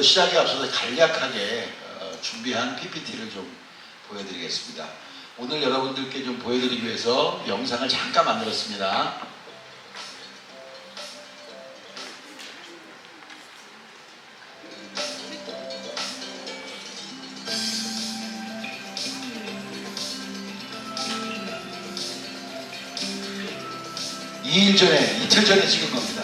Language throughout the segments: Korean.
시작에 앞서서 간략하게 준비한 PPT를 좀 보여드리겠습니다. 오늘 여러분들께 좀 보여드리기 위해서 영상을 잠깐 만들었습니다. 이틀 전에 찍은 겁니다.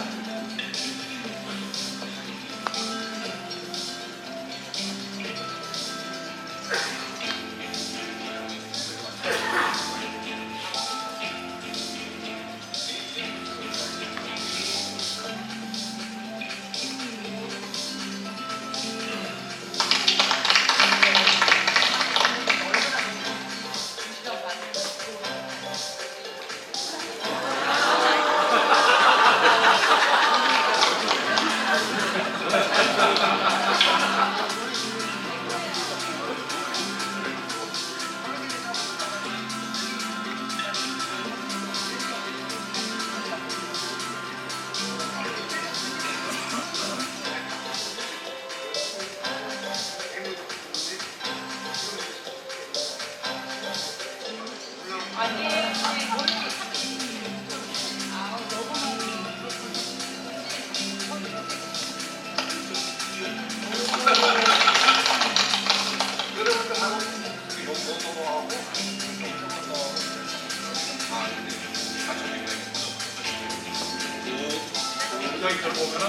여기들 보면은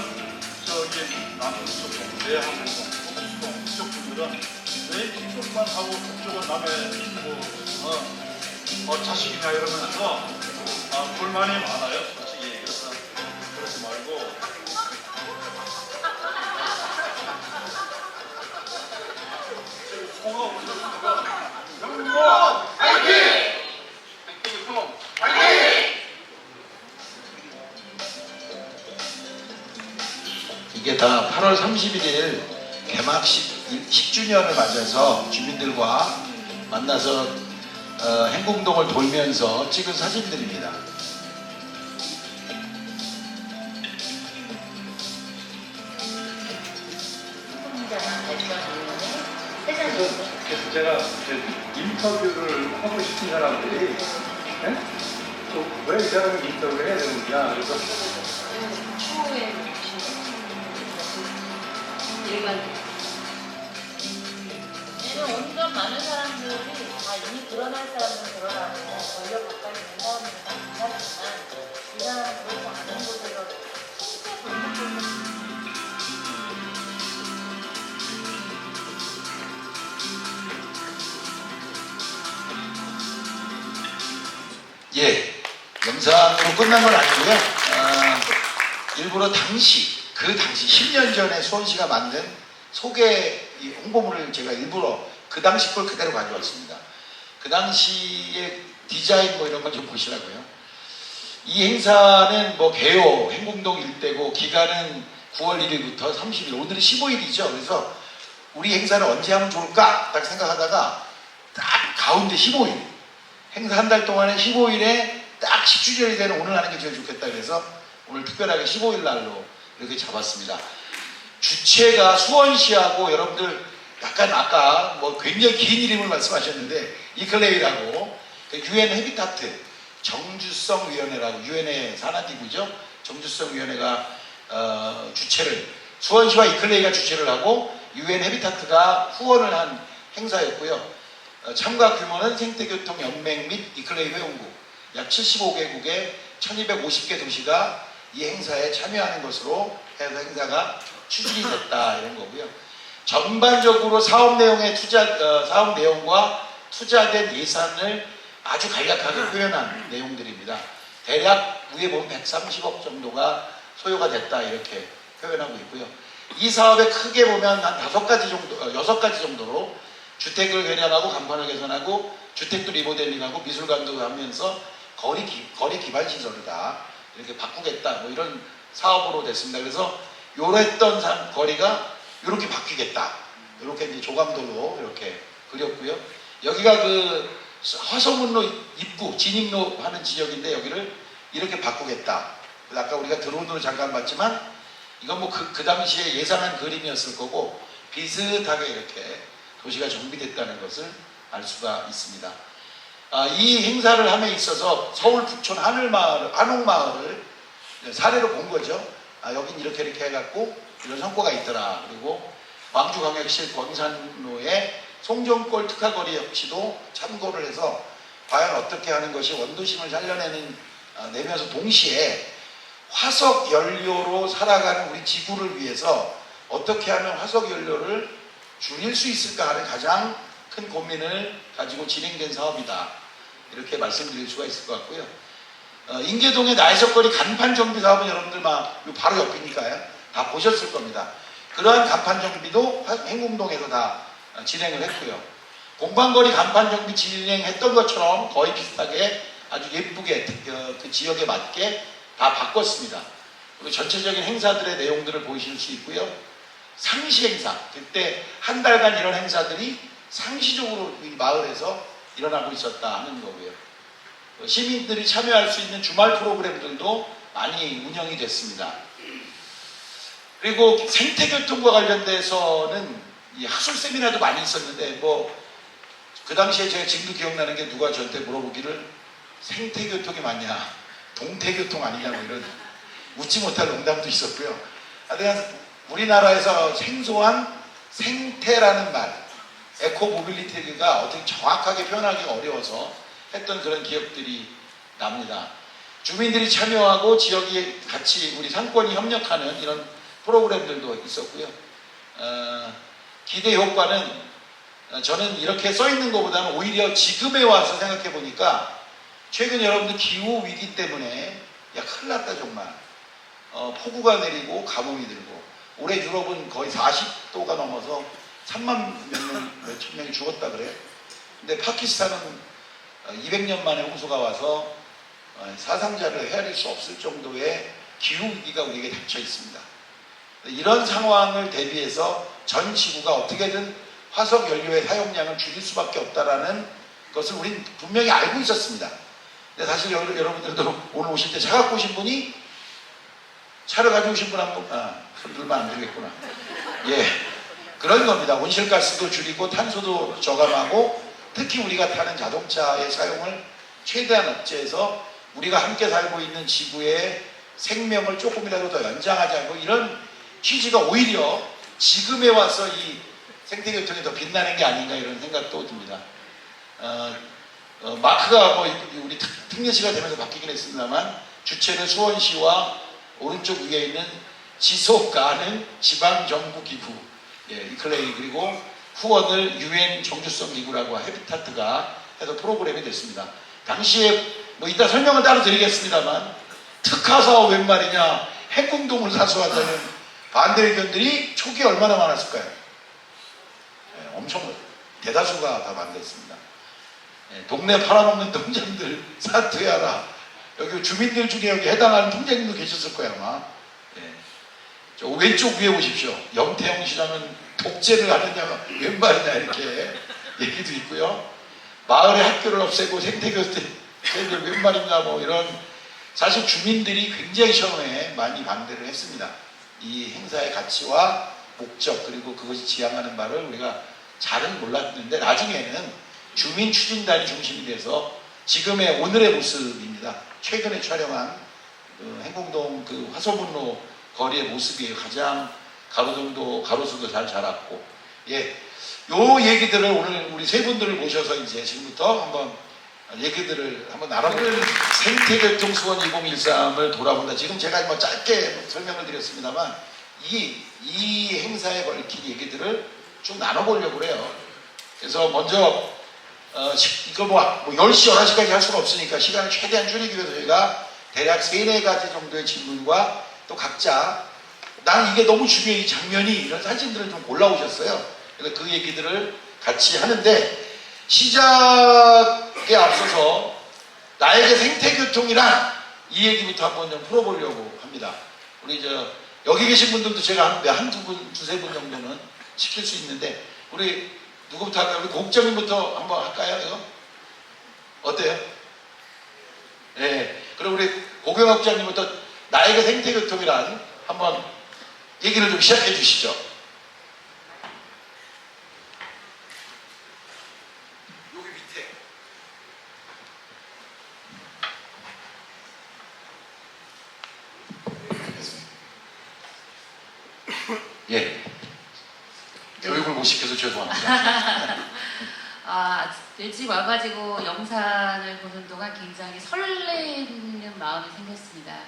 저기 남은 쪽, 내하고 북동 이쪽 분들은 왜 이쪽만 하고 북쪽은 남의 자식이냐 이러면서 불만이 많아요, 솔직히. 그래서 그러지 말고 송아 오셨으니까 영광 화이팅! 화이팅! 이게 다 8월 31일 개막식 10주년을 맞아서 주민들과 만나서 행궁동을 돌면서 찍은 사진들입니다. 그래서 제가 인터뷰를 하고 싶은 사람들이 왜 이 사람을 인터뷰를 해야 되느냐, 그래서 얘는 온전 많은 사람들이 다 이미 드러날 사람은 드러나고 권력 가까이 있는 사람들은 다 괜찮지만 이 사람은 그렇지 않은 곳에서 실제 권력을 영상으로 끝난 건 아니고요. 일부러 그 당시 10년 전에 수원시가 만든 소개 홍보물을 제가 일부러 그 당시 걸 그대로 가져왔습니다. 그 당시의 디자인 이런 걸 좀 보시라고요. 이 행사는 개요 행궁동 일대고 기간은 9월 1일부터 30일, 오늘은 15일이죠. 그래서 우리 행사는 언제 하면 좋을까 딱 생각하다가 딱 가운데 15일, 행사 한 달 동안에 15일에 딱 10주년이 되는 오늘 하는 게 제일 좋겠다 그래서 오늘 특별하게 15일 날로 이렇게 잡았습니다. 주체가 수원시하고 여러분들 약간 아까 굉장히 긴 이름을 말씀하셨는데 이클레이라고 UN 헤비타트 정주성위원회라고 UN의 산하기구죠. 정주성위원회가 주체를 수원시와 이클레이가 주체를 하고 UN 헤비타트가 후원을 한 행사였고요. 참가 규모는 생태교통연맹 및 이클레이 회원국 약 75개국의 1250개 도시가 이 행사에 참여하는 것으로 해서 행사가 추진이 됐다 이런 거고요. 전반적으로 사업 내용과 투자된 예산을 아주 간략하게 표현한 내용들입니다. 대략 위에 보면 130억 정도가 소요가 됐다 이렇게 표현하고 있고요. 이 사업에 크게 보면 한 6가지 정도로 주택을 개량하고 간판을 개선하고 주택도 리모델링하고 미술관도 하면서 거리 기반 시설이다 이렇게 바꾸겠다 이런 사업으로 됐습니다. 그래서 요랬던 거리가 이렇게 바뀌겠다 이렇게 이제 조감도로 이렇게 그렸고요. 여기가 그 화성문로 입구 진입로 하는 지역인데 여기를 이렇게 바꾸겠다. 아까 우리가 드론으로 잠깐 봤지만 이건 뭐 그 당시에 예상한 그림이었을 거고 비슷하게 이렇게 도시가 정비됐다는 것을 알 수가 있습니다. 이 행사를 함에 있어서 서울 북촌 한옥마을을 사례로 본 거죠. 여긴 이렇게 해갖고 이런 성과가 있더라. 그리고 광주광역시 광산로의 송정골 특화거리 역시도 참고를 해서 과연 어떻게 하는 것이 원도심을 내면서 동시에 화석 연료로 살아가는 우리 지구를 위해서 어떻게 하면 화석 연료를 줄일 수 있을까 하는 가장 큰 고민을 가지고 진행된 사업이다. 이렇게 말씀드릴 수가 있을 것 같고요. 인계동의 나해석거리 간판 정비 사업은 여러분들 바로 옆이니까요. 다 보셨을 겁니다. 그러한 간판 정비도 행궁동에서 다 진행을 했고요. 공방거리 간판 정비 진행했던 것처럼 거의 비슷하게 아주 예쁘게 그 지역에 맞게 다 바꿨습니다. 그리고 전체적인 행사들의 내용들을 보실 수 있고요. 상시 행사, 그때 한 달간 이런 행사들이 상시적으로 이 마을에서 일어나고 있었다 하는 거고요. 시민들이 참여할 수 있는 주말 프로그램들도 많이 운영이 됐습니다. 그리고 생태교통과 관련돼서는 이 하술 세미나도 많이 있었는데 그 당시에 제가 지금도 기억나는 게 누가 저한테 물어보기를 생태교통이 맞냐 동태교통 아니냐고 이런 웃지 못할 농담도 있었고요. 하여튼 우리나라에서 생소한 생태라는 말, 에코모빌리티가 어떻게 정확하게 표현하기가 어려워서 했던 그런 기억들이 납니다. 주민들이 참여하고 지역이 같이 우리 상권이 협력하는 이런 프로그램들도 있었고요. 기대 효과는 저는 이렇게 써 있는 것보다는 오히려 지금에 와서 생각해 보니까 최근 여러분들 기후 위기 때문에 큰일 났다 정말. 폭우가 내리고 가뭄이 들고 올해 유럽은 거의 40도가 넘어서 3만 몇천 명이 죽었다 그래요. 근데 파키스탄은 200년 만에 홍수가 와서 사상자를 헤아릴 수 없을 정도의 기후 위기가 우리에게 닥쳐 있습니다. 이런 상황을 대비해서 전 지구가 어떻게든 화석 연료의 사용량을 줄일 수밖에 없다라는 것을 우린 분명히 알고 있었습니다. 근데 사실 여러분들도 오늘 오실 때 차 갖고 오신 분이 차를 가지고 오신 분 한 분, 손 들면 안 되겠구나. 예. 그런 겁니다. 온실가스도 줄이고 탄소도 저감하고 특히 우리가 타는 자동차의 사용을 최대한 억제해서 우리가 함께 살고 있는 지구의 생명을 조금이라도 더 연장하자고 이런 취지가 오히려 지금에 와서 이 생태교통이 더 빛나는 게 아닌가 이런 생각도 듭니다. 마크가 우리 특례시가 되면서 바뀌긴 했습니다만 주체는 수원시와 오른쪽 위에 있는 지속 가능 지방정부기구 이클레이 그리고 후원을 UN 정주성 기구라고 헤비타트가 해서 프로그램이 됐습니다. 당시에 이따 설명을 따로 드리겠습니다만 특화사업 웬 말이냐 행궁동을 사수하자는 반대 의견들이 초기에 얼마나 많았을까요? 엄청 대다수가 다 반대했습니다. 동네 팔아먹는 통장들 사퇴하라. 여기 주민들 중에 여기 해당하는 통장님도 계셨을 거야 아마. 저 왼쪽 위에 보십시오. 염태영 시장은 독재를 하느냐 웬 말이냐 이렇게 얘기도 있고요. 마을의 학교를 없애고 생태교육을 웬 말이냐 이런 사실 주민들이 굉장히 처음에 많이 반대를 했습니다. 이 행사의 가치와 목적 그리고 그것이 지향하는 바를 우리가 잘은 몰랐는데 나중에는 주민 추진단이 중심이 돼서 지금의 오늘의 모습입니다. 최근에 촬영한 행궁동 그 화소분로 거리의 모습이 가장 가로수도 잘 자랐고 요 얘기들을 오늘 우리 세 분들을 모셔서 이제 지금부터 한번 얘기들을 한번 나눠보는 생태교통 수원 2013을 돌아본다. 지금 제가 짧게 설명을 드렸습니다만 이 행사에 걸친 얘기들을 좀 나눠보려고 해요. 그래서 먼저 이거 10시, 11시까지 할 수가 없으니까 시간을 최대한 줄이기 위해서 저희가 대략 3-4가지 정도의 질문과 또 각자 난 이게 너무 중요해 이 장면이 이런 사진들을 좀 골라오셨어요. 그래서 그 얘기들을 같이 하는데 시작에 앞서서 나에게 생태교통이란 이 얘기부터 한번 좀 풀어보려고 합니다. 우리 여기 계신 분들도 제가 두세 분 정도는 시킬 수 있는데 우리 누구부터 할까요? 우리 국장님부터 한번 할까요? 이거? 어때요? 그럼 우리 고경학 국장님부터 나에게 생태교통이란 한번 얘기를 좀 시작해 주시죠. 여기 밑에. 예. 교육을 못 시켜서 죄송합니다. 일찍 와가지고 영상을 보는 동안 굉장히 설레는 마음이 생겼습니다.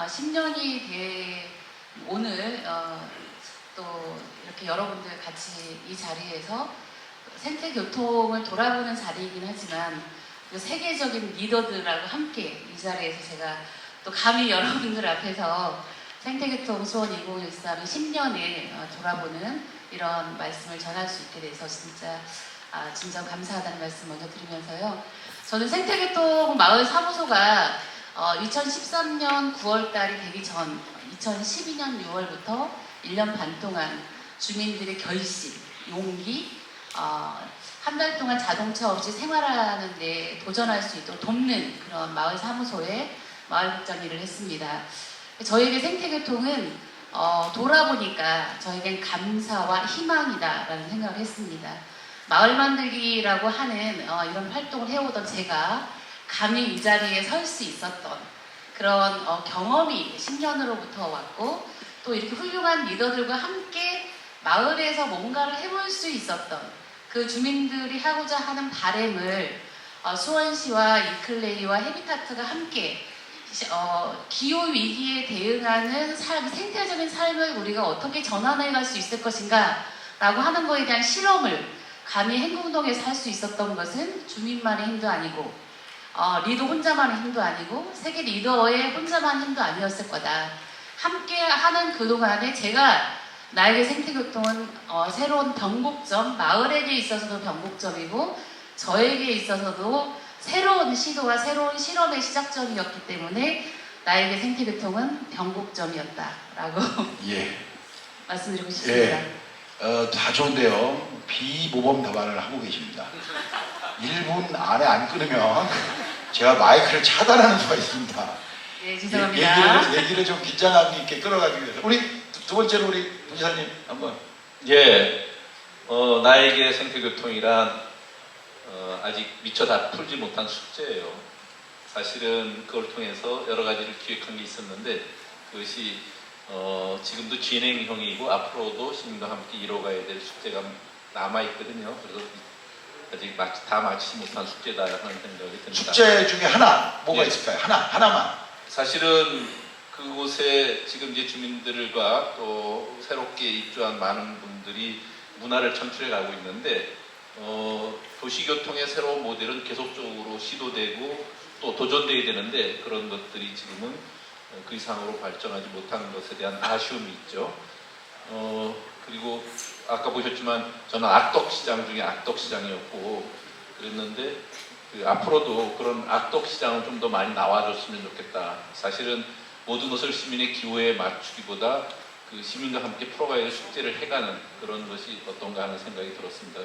10년이 돼 오늘 또 이렇게 여러분들 같이 이 자리에서 생태교통을 돌아보는 자리이긴 하지만 그 세계적인 리더들하고 함께 이 자리에서 제가 또 감히 여러분들 앞에서 생태교통 수원 2013의 10년을 돌아보는 이런 말씀을 전할 수 있게 돼서 진짜 진정 감사하다는 말씀 먼저 드리면서요. 저는 생태교통 마을 사무소가 2013년 9월달이 되기 전 2012년 6월부터 1년 반 동안 주민들의 결심, 용기, 한 달 동안 자동차 없이 생활하는 데 도전할 수 있도록 돕는 그런 마을 사무소에 마을국장 일을 했습니다. 저에게 생태교통은 돌아보니까 저에겐 감사와 희망이다라는 생각을 했습니다. 마을 만들기라고 하는 이런 활동을 해오던 제가 감히 이 자리에 설 수 있었던 그런 경험이 10년으로부터 왔고 또 이렇게 훌륭한 리더들과 함께 마을에서 뭔가를 해볼 수 있었던 그 주민들이 하고자 하는 바램을 수원시와 이클레이와 헤비타트가 함께 기후위기에 대응하는 생태적인 삶을 우리가 어떻게 전환해 갈 수 있을 것인가 라고 하는 거에 대한 실험을 감히 행궁동에서 할 수 있었던 것은 주민만의 힘도 아니고 리더 혼자만의 힘도 아니고 세계 리더의 혼자만의 힘도 아니었을 거다. 함께 하는 그동안에 제가 나에게 생태교통은 새로운 변곡점, 마을에게 있어서도 변곡점이고 저에게 있어서도 새로운 시도와 새로운 실험의 시작점이었기 때문에 나에게 생태교통은 변곡점이었다라고 예. 말씀드리고 싶습니다. 예. 다 좋은데요. 비모범 답안을 하고 계십니다. 1분 안에 안 끊으면 제가 마이크를 차단하는 수가 있습니다. 네, 죄송합니다. 얘기를 좀 긴장감 있게 끌어가기 위해서. 우리 두 번째로 우리 부지사님 한번. 예, 나에게 생태교통이란 아직 미처 다 풀지 못한 숙제예요. 사실은 그걸 통해서 여러 가지를 기획한 게 있었는데 그것이 지금도 진행형이고 앞으로도 시민과 함께 이뤄가야 될 숙제가 남아있거든요. 그래서 아직 다 마치지 못한 숙제다라는 생각이 듭니다. 숙제 중에 하나 뭐가 예. 있을까요? 하나만. 사실은 그곳에 지금 이제 주민들과 또 새롭게 입주한 많은 분들이 문화를 창출해 가고 있는데 도시교통의 새로운 모델은 계속적으로 시도되고 또 도전돼야 되는데 그런 것들이 지금은 그 이상으로 발전하지 못한 것에 대한 아쉬움이 있죠. 그리고 아까 보셨지만 저는 악덕시장 중에 악덕시장이었고 그랬는데 앞으로도 그런 악덕시장은 좀 더 많이 나와줬으면 좋겠다. 사실은 모든 것을 시민의 기호에 맞추기보다 그 시민과 함께 풀어가야 할 숙제를 해가는 그런 것이 어떤가 하는 생각이 들었습니다.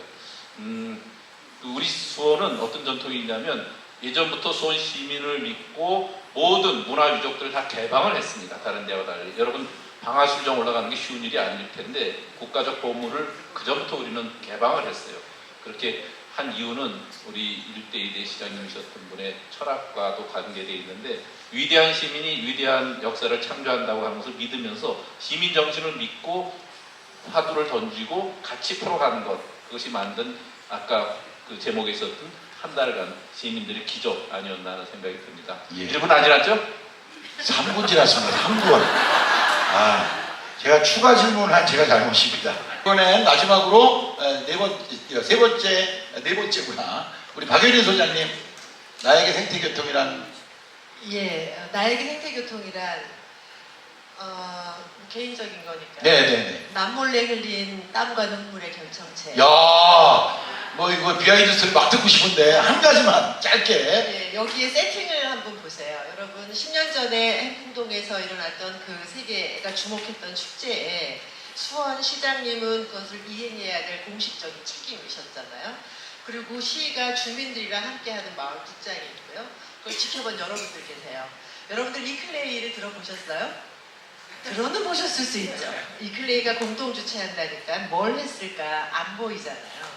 우리 수원은 어떤 전통이 있냐면 예전부터 수원 시민을 믿고 모든 문화 유적들을 다 개방을 했습니다. 다른 데와 달리. 여러분 방아술정 올라가는 게 쉬운 일이 아닐 텐데 국가적 보물을 그전부터 우리는 개방을 했어요. 그렇게 한 이유는 우리 1대 2대 시장님이셨던 분의 철학과도 관계되어 있는데 위대한 시민이 위대한 역사를 창조한다고 하는 것을 믿으면서 시민 정신을 믿고 화두를 던지고 같이 풀어가는 것, 그것이 만든 아까 그 제목에 있었던 한 달간 시민들의 기적 아니었나 하는 생각이 듭니다. 예. 1분 안 지났죠? 3분 지났습니다. 3분. 제가 추가 질문한 제가 잘못입니다. 이번엔 마지막으로 네 번째구나. 우리 박예린 소장님, 나에게 생태교통이란. 예, 나에게 생태교통이란 개인적인 거니까. 네네네. 남몰래 흘린 땀과 눈물의 결정체. 야, 뭐 이거 비하인드 스토리 막 듣고 싶은데 한 가지만 짧게. 예, 여기에 세팅을 한번 보세요. 여러분 10년 전에 행궁동에서 일어났던 그 세계가 주목했던 축제에 수원시장님은 그것을 이행해야 될 공식적인 책임이셨잖아요. 그리고 시가 주민들이랑 함께하는 마을 국장이 있고요. 그걸 지켜본 여러분들 계세요. 여러분들 이클레이를 들어보셨어요? 들어는 보셨을 수 있죠. 이클레이가 공동 주최한다니까 뭘 했을까 안 보이잖아요.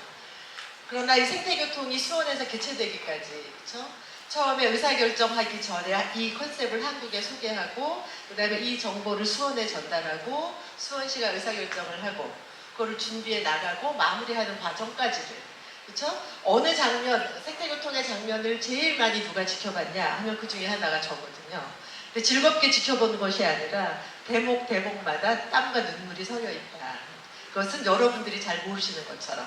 그러나 이 생태교통이 수원에서 개최되기까지, 그렇죠? 처음에 의사결정하기 전에 이 컨셉을 한국에 소개하고, 그 다음에 이 정보를 수원에 전달하고, 수원시가 의사결정을 하고, 그거를 준비해 나가고 마무리하는 과정까지를, 그렇죠? 어느 장면, 생태교통의 장면을 제일 많이 누가 지켜봤냐 하면 그 중에 하나가 저거든요. 근데 즐겁게 지켜보는 것이 아니라 대목마다 땀과 눈물이 서려 있다. 그것은 여러분들이 잘 모르시는 것처럼.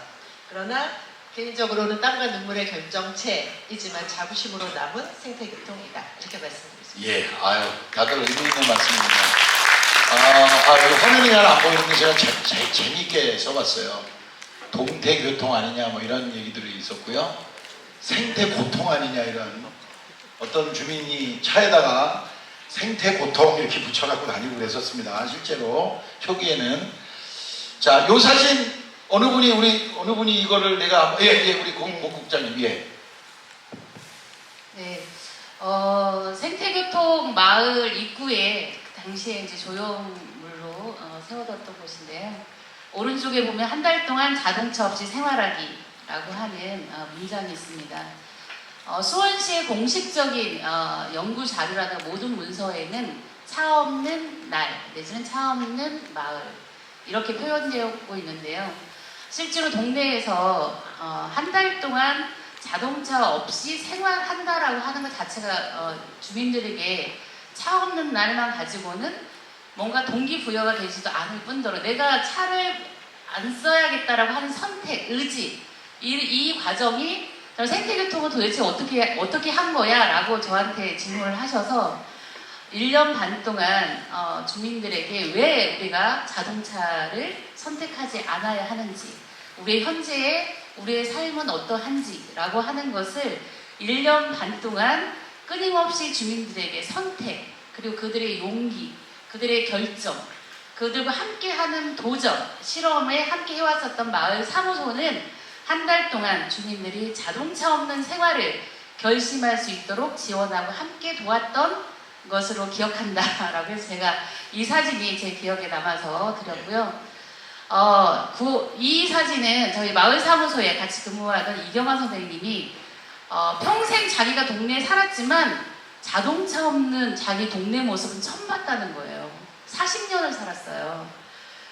그러나 개인적으로는 땀과 눈물의 결정체이지만 자부심으로 남은 생태교통이다. 이렇게 말씀드리겠습니다. 예, 아유, 다들 의미 있는 말씀입니다. 여기 화면이 잘 안 보이는데 제가 재미있게 써봤어요. 동태교통 아니냐 뭐 이런 얘기들이 있었고요. 생태고통 아니냐 이런, 어떤 주민이 차에다가 생태고통 이렇게 붙여갖고 다니고 그랬었습니다. 실제로 초기에는. 자, 요 사진 어느 분이 이거를 내가 우리 공국장님 네, 생태교통 마을 입구에 당시에 이제 조형물로 세워뒀던 곳인데요. 오른쪽에 보면 한 달 동안 자동차 없이 생활하기라고 하는 문장이 있습니다. 수원시의 공식적인 연구 자료라는 모든 문서에는 차 없는 날 내지는 차 없는 마을 이렇게 표현되고 있는데요. 실제로 동네에서 한 달 동안 자동차 없이 생활한다라고 하는 것 자체가 주민들에게 차 없는 날만 가지고는 뭔가 동기부여가 되지도 않을 뿐더러 내가 차를 안 써야겠다라고 하는 선택, 의지 이 과정이 생태교통은 도대체 어떻게 한 거야? 라고 저한테 질문을 하셔서 1년 반 동안 주민들에게 왜 우리가 자동차를 선택하지 않아야 하는지, 우리의 현재의 우리의 삶은 어떠한지라고 하는 것을 1년 반 동안 끊임없이 주민들에게 선택, 그리고 그들의 용기, 그들의 결정, 그들과 함께하는 도전, 실험에 함께 해왔었던 마을 사무소는 한 달 동안 주민들이 자동차 없는 생활을 결심할 수 있도록 지원하고 함께 도왔던 것으로 기억한다라고 해서 제가 이 사진이 제 기억에 남아서 드렸고요. 이 사진은 저희 마을 사무소에 같이 근무하던 이경환 선생님이 평생 자기가 동네에 살았지만 자동차 없는 자기 동네 모습은 처음 봤다는 거예요. 40년을 살았어요.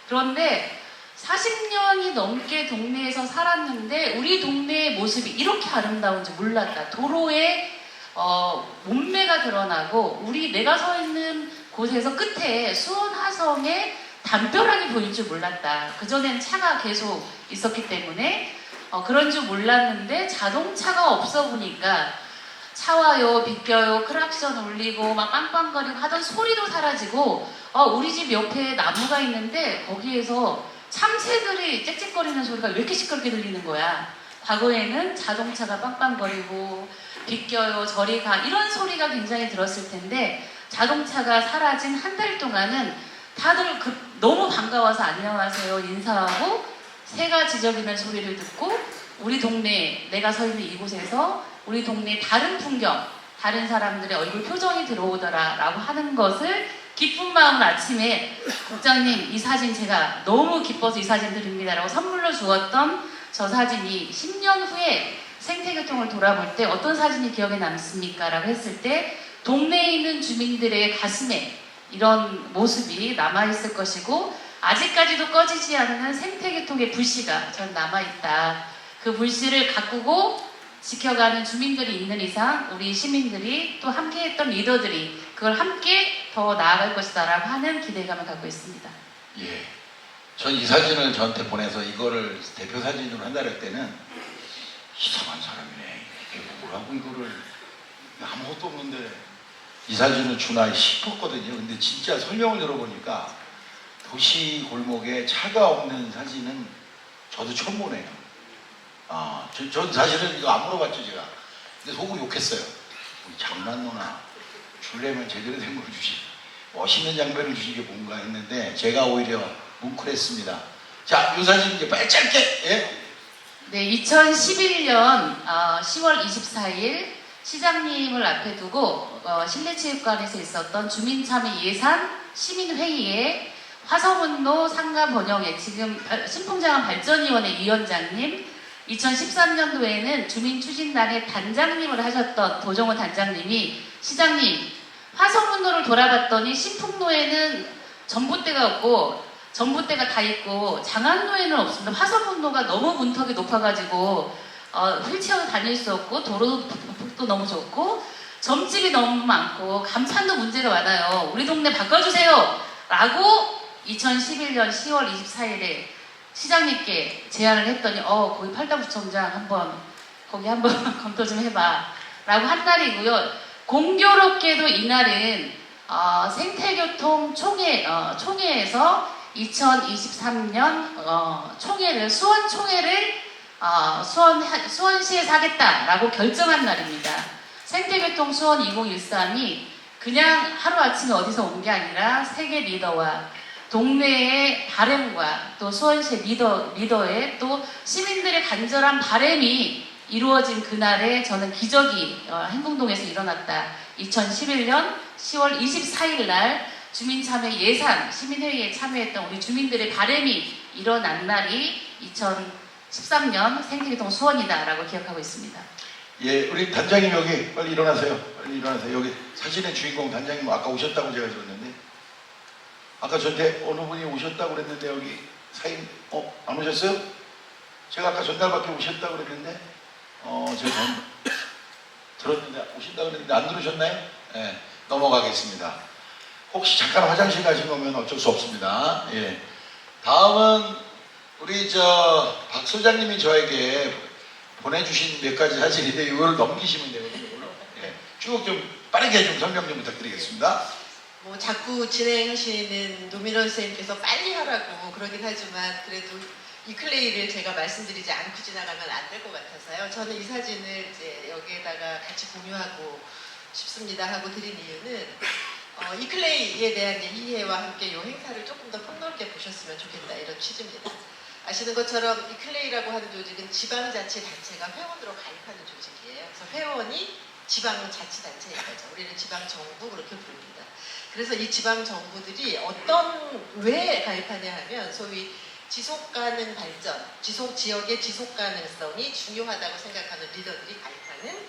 그런데 40년이 넘게 동네에서 살았는데 우리 동네의 모습이 이렇게 아름다운지 몰랐다. 도로에 몸매가 드러나고 내가 서 있는 곳에서 끝에 수원 하성에 담벼락이 보일 줄 몰랐다. 그전엔 차가 계속 있었기 때문에 그런 줄 몰랐는데 자동차가 없어 보니까 차 와요, 비껴요, 크락션 울리고 막 빵빵거리고 하던 소리도 사라지고 우리 집 옆에 나무가 있는데 거기에서 참새들이 짹짹거리는 소리가 왜 이렇게 시끄럽게 들리는 거야. 과거에는 자동차가 빵빵거리고 비껴요, 저리 가 이런 소리가 굉장히 들었을 텐데 자동차가 사라진 한 달 동안은 다들 너무 반가워서 안녕하세요 인사하고 새가 지저귀는 소리를 듣고 우리 동네 내가 서 있는 이곳에서 우리 동네 다른 풍경, 다른 사람들의 얼굴 표정이 들어오더라 라고 하는 것을 기쁜 마음으로 아침에 국장님 이 사진 제가 너무 기뻐서 이 사진 드립니다 라고 선물로 주었던 저 사진이 10년 후에 생태교통을 돌아볼 때 어떤 사진이 기억에 남습니까? 라고 했을 때 동네에 있는 주민들의 가슴에 이런 모습이 남아있을 것이고 아직까지도 꺼지지 않는 생태교통의 불씨가 전 남아있다. 그 불씨를 가꾸고 지켜가는 주민들이 있는 이상 우리 시민들이 또 함께했던 리더들이 그걸 함께 더 나아갈 것이다 라고 하는 기대감을 갖고 있습니다. 예, 전 이 사진을 저한테 보내서 이거를 대표 사진으로 한다 할 때는 이상한 사람이네. 이게 뭐라고 이거를 아무것도 없는데 이 사진을 주나 싶었거든요. 근데 진짜 설명을 들어보니까 도시 골목에 차가 없는 사진은 저도 처음 보네요. 전 사실은 이거 안 물어봤죠 제가. 근데 속으로 욕했어요. 우리 장난노나 줄려면 제대로 된 걸 주시. 멋있는 장면을 주신 게 뭔가 했는데 제가 오히려 뭉클했습니다. 자, 이 사진 이제 빨리 짧게. 예? 네, 2011년 10월 24일 시장님을 앞에 두고 실내체육관에서 있었던 주민참여 예산 시민회의에 화성운로 상가번영회 지금 신풍장안 발전위원회 위원장님, 2013년도에는 주민추진단의 단장님을 하셨던 도정호 단장님이 시장님 화성운로를 돌아봤더니 신풍로에는 전봇대가 없고 전봇대가 다 있고 장안로에는 없습니다. 화성운로가 너무 문턱이 높아가지고 휠체어도 다닐 수 없고 도로도 너무 좋고 점집이 너무 많고 간판도 문제가 많아요. 우리 동네 바꿔주세요 라고 2011년 10월 24일에 시장님께 제안을 했더니 거기 팔당구청장 거기 한번 검토 좀 해봐 라고 한 날이고요. 공교롭게도 이날은 생태교통 총회에서 2023년 총회를 수원 총회를 수원시에서 하겠다라고 결정한 날입니다. 생태교통 수원 2013이 그냥 하루아침에 어디서 온 게 아니라 세계 리더와 동네의 바램과 또 수원시 리더의 또 시민들의 간절한 바램이 이루어진 그날에 저는 기적이 행궁동에서 일어났다. 2011년 10월 24일 날 주민참여 예산 시민회의에 참여했던 우리 주민들의 바램이 일어난 날이 2013년 생태교통 수원이다라고 기억하고 있습니다. 예, 우리 단장님 여기 빨리 일어나세요. 빨리 일어나세요. 여기 사진의 주인공 단장님 아까 오셨다고 제가 들었는데 아까 저한테 어느 분이 오셨다고 그랬는데 여기 사인 안 오셨어요? 제가 아까 전날밖에 오셨다고 그랬는데 제가 들었는데 오신다고 그랬는데 안 들으셨나요? 예, 넘어가겠습니다. 혹시 잠깐 화장실 가신 거면 어쩔 수 없습니다. 예. 다음은 우리 박 소장님이 저에게 보내주신 몇 가지 사진인데 이걸 넘기시면 되거든요. 예. 쭉 좀 빠르게 좀 설명 좀 부탁드리겠습니다. 뭐 자꾸 진행하시는 노민원 선생님께서 빨리 하라고 그러긴 하지만 그래도 이 클레이를 제가 말씀드리지 않고 지나가면 안 될 것 같아서요. 저는 이 사진을 이제 여기에다가 같이 공유하고 싶습니다 하고 드린 이유는 이 클레이에 대한 이제 이해와 함께 이 행사를 조금 더 폭넓게 보셨으면 좋겠다 이런 취지입니다. 아시는 것처럼 이 클레이라고 하는 조직은 지방자치단체가 회원으로 가입하는 조직이에요. 그래서 회원이 지방자치단체인 거죠. 우리는 지방정부 그렇게 부릅니다. 그래서 이 지방정부들이 왜 가입하냐 하면 소위 지속가능 발전, 지역의 지속가능성이 중요하다고 생각하는 리더들이 가입하는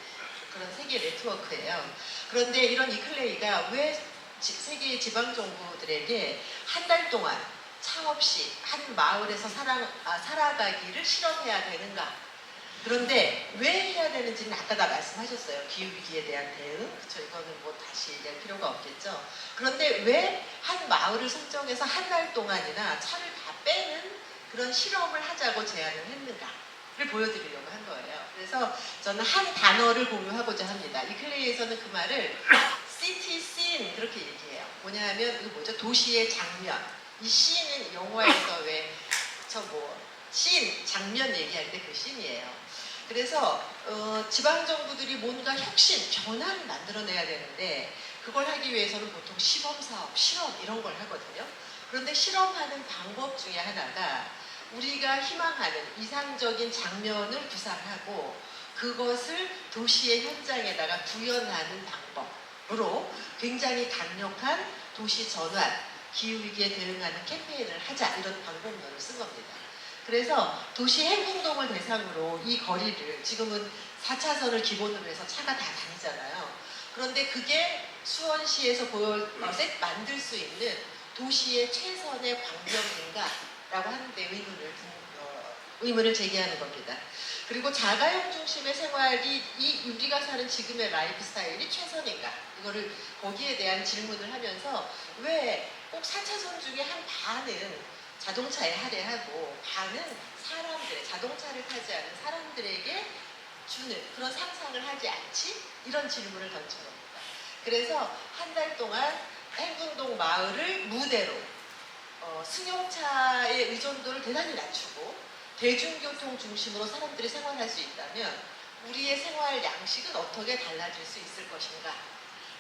그런 세계 네트워크예요. 그런데 이런 이클레이가 왜 세계의 지방정부들에게 한 달 동안 차 없이 한 마을에서 살아가기를 실험해야 되는가? 그런데 왜 해야 되는지는 아까 다 말씀하셨어요. 기후위기에 대한 대응. 그렇죠. 이거는 뭐 다시 얘기할 필요가 없겠죠. 그런데 왜 한 마을을 선정해서 한 달 동안이나 차를 다 빼는 그런 실험을 하자고 제안을 했는가를 보여드리려고 한 거예요. 그래서 저는 한 단어를 공유하고자 합니다. 이 클레이에서는 그 말을 city scene 그렇게 얘기해요. 뭐냐 하면 이거 뭐죠? 도시의 장면. 이 씬은 영화에서 왜 씬, 장면 얘기할 때 그 씬이에요. 그래서 지방정부들이 뭔가 혁신, 변화를 만들어내야 되는데 그걸 하기 위해서는 보통 시범사업, 실험 이런 걸 하거든요. 그런데 실험하는 방법 중에 하나가 우리가 희망하는 이상적인 장면을 구상하고 그것을 도시의 현장에다가 구현하는 방법으로 굉장히 강력한 도시 전환, 기후위기에 대응하는 캠페인을 하자 이런 방법론을 쓴 겁니다. 그래서 도시 행궁동을 대상으로 이 거리를 지금은 4차선을 기본으로 해서 차가 다 다니잖아요. 그런데 그게 수원시에서 만들 수 있는 도시의 최선의 광경인가라고 하는데 의문을 제기하는 겁니다. 그리고 자가용 중심의 생활이 우리가 사는 지금의 라이프 스타일이 최선인가? 이거를 거기에 대한 질문을 하면서 왜 꼭 4차선 중에 한 반은 자동차에 할애하고 반은 자동차를 타지 않은 사람들에게 주는 그런 상상을 하지 않지? 이런 질문을 던진 겁니다. 그래서 한 달 동안 행궁동 마을을 무대로 승용차의 의존도를 대단히 낮추고 대중교통 중심으로 사람들이 생활할 수 있다면 우리의 생활 양식은 어떻게 달라질 수 있을 것인가?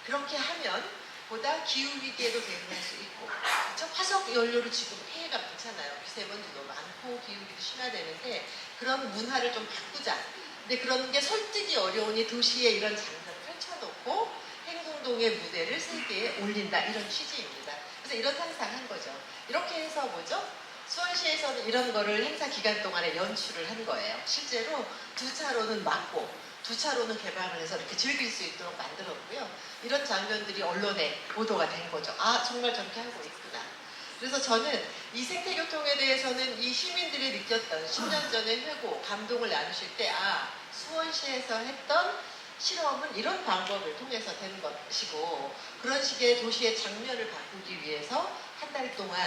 그렇게 하면 보다 기후위기에도 대응할 수 있고 그렇죠? 화석 연료로 지금 폐해가 많잖아요. 미세먼지도 많고 기후위기도 심화되는데 그런 문화를 좀 바꾸자. 근데 그런 게 설득이 어려우니 도시에 이런 장면을 펼쳐놓고 행궁동의 무대를 세계에 올린다 이런 취지입니다. 그래서 그래서 이런 상상한 거죠. 이렇게 해서 뭐죠? 수원시에서는 이런 거를 행사 기간 동안에 연출을 한 거예요. 실제로 두 차로는 막고 두 차로는 개방을 해서 이렇게 즐길 수 있도록 만들었고요. 이런 장면들이 언론에 보도가 된 거죠. 아, 정말 저렇게 하고 있구나. 그래서 저는 이 생태교통에 대해서는 이 시민들이 느꼈던 10년 전의 회고, 감동을 나누실 때, 아, 수원시에서 했던 실험은 이런 방법을 통해서 된 것이고, 그런 식의 도시의 장면을 바꾸기 위해서 한 달 동안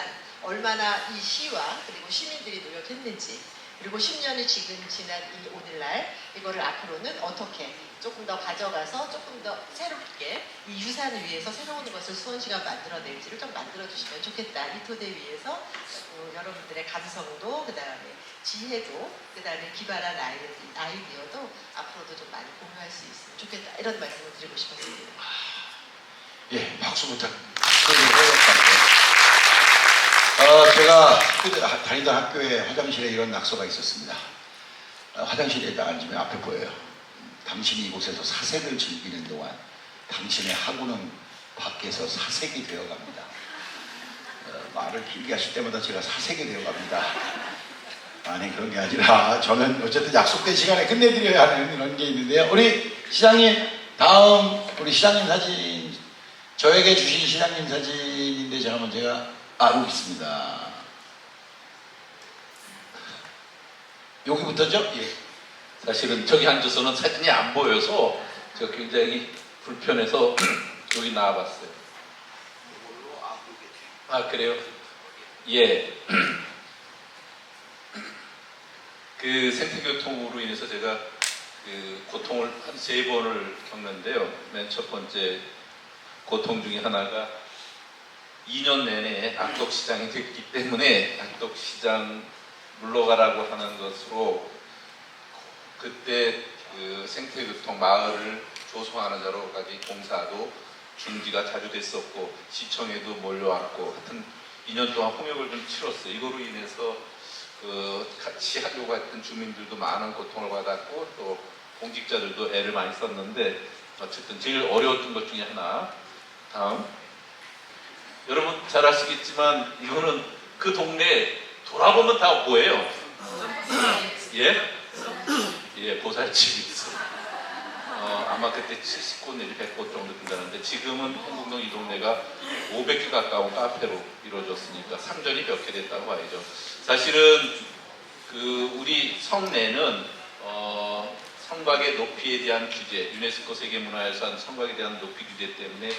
얼마나 이 시와 그리고 시민들이 노력했는지, 그리고 10년이 지금 지난 이 오늘날 이거를 앞으로는 어떻게 조금 더 가져가서 조금 더 새롭게 이 유산을 위해서 새로운 것을 수원시가 만들어낼지를 좀 만들어주시면 좋겠다. 이 토대 위에서 여러분들의 감성도, 그 다음에 지혜도, 그 다음에 기발한 아이디어도 앞으로도 좀 많이 공유할 수 있으면 좋겠다. 이런 말씀을 드리고 싶었습니다. 예, 박수 부탁드립니다. 제가 다니던 학교에 화장실에 이런 낙서가 있었습니다. 화장실에 딱 앉으면 앞에 보여요. 당신이 이곳에서 사색을 즐기는 동안 당신의 학우는 밖에서 사색이 되어갑니다. 말을 길게 하실 때마다 제가 사색이 되어갑니다. 아니, 그런 게 아니라 저는 어쨌든 약속된 시간에 끝내드려야 하는 이런 게 있는데요. 우리 시장님, 다음 우리 시장님 사진, 저에게 주신 시장님 사진인데 제가 여기 있습니다. 여기부터죠? 예. 사실은 저기 앉아서는 사진이 안 보여서 제가 굉장히 불편해서 여기 나와봤어요. 아, 그래요? 예. 그 생태교통으로 인해서 제가 그 고통을 한 3번을 겪는데요. 맨 첫 번째 고통 중에 하나가 2년 내내 악덕시장이 됐기 때문에 악덕시장 물러가라고 하는 것으로 그때 그 생태교통 마을을 조성하는 자로까지 공사도 중지가 자주 됐었고 시청에도 몰려왔고 하여튼 2년 동안 홍역을 좀 치렀어요. 이거로 인해서 그 같이 하려고 했던 주민들도 많은 고통을 받았고 또 공직자들도 애를 많이 썼는데 어쨌든 제일 어려웠던 것 중에 하나. 다음. 여러분 잘 아시겠지만 이거는 그 동네 돌아보면 다 뭐예요? 예? 예, 보살집이 있어요. 아마 그때 70곳 내지 100곳 정도 된다는데 지금은 행궁동 이 동네가 500개 가까운 카페로 이루어졌으니까 상전이 몇 개 됐다고 봐야죠. 사실은 그 우리 성내는 성곽의 높이에 대한 규제, 유네스코 세계문화유산 성곽에 대한 높이 규제 때문에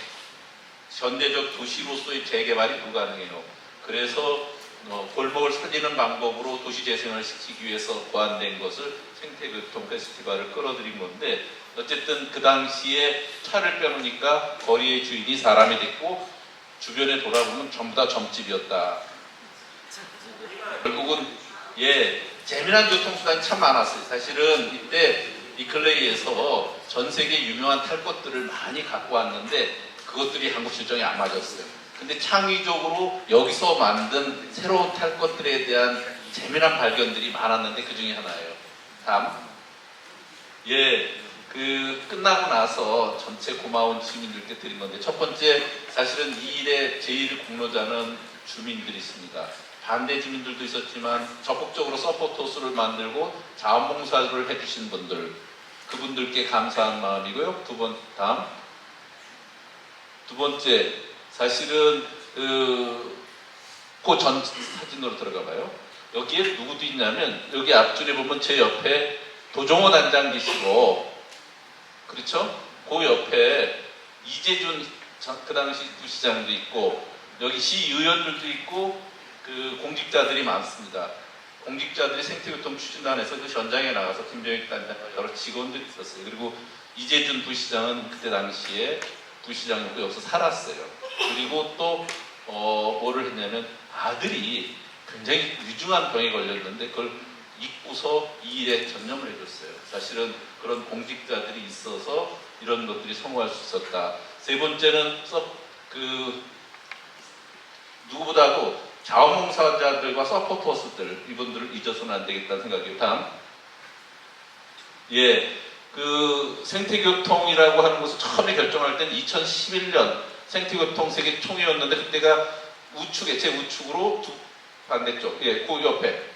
현대적 도시로서의 재개발이 불가능해요. 그래서 골목을 살리는 방법으로 도시재생을 시키기 위해서 고안된 것을 생태교통 페스티벌을 끌어들인 건데 어쨌든 그 당시에 차를 빼놓으니까 거리의 주인이 사람이 됐고 주변에 돌아보면 전부 다 점집이었다. 결국은 재미난 교통수단이 참 많았어요. 사실은 이때 이클레이에서 전 세계 유명한 탈 것들을 많이 갖고 왔는데 그것들이 한국 실정에 안 맞았어요. 근데 창의적으로 여기서 만든 새로운 탈 것들에 대한 재미난 발견들이 많았는데 그 중에 하나예요. 다음. 그 끝나고 나서 전체 고마운 시민들께 드린 건데 첫 번째 사실은 이 일의 제1 공로자는 주민들이 있습니다. 반대 주민들도 있었지만 적극적으로 서포터스를 만들고 자원봉사를 해주신 분들 그분들께 감사한 마음이고요. 다음. 두 번째 사실은 그 전 사진으로 들어가 봐요. 여기에 누구도 있냐면 여기 앞줄에 보면 제 옆에 도종호 단장 계시고 그렇죠? 그 옆에 이재준 그 당시 부시장도 있고 여기 시의원들도 있고 그 공직자들이 많습니다. 공직자들이 생태교통 추진단에서 그 현장에 나가서 김병익 단장 여러 직원들이 있었어요. 그리고 이재준 부시장은 그때 당시에 부시장이고 여기서 살았어요. 그리고 또 뭐를 했냐면 아들이 굉장히 위중한 병에 걸렸는데 그걸 잊고서 이 일에 전념을 해줬어요. 사실은 그런 공직자들이 있어서 이런 것들이 성공할 수 있었다. 세 번째는 누구보다도 자원봉사자들과 서포터스들 이분들을 잊어서는 안 되겠다는 생각이에요. 다음. 그 생태교통이라고 하는 것을 처음에 결정할 때는 2011년 생태교통 세계 총회였는데 그때가 우측에 제 우측으로 반대쪽 그 옆에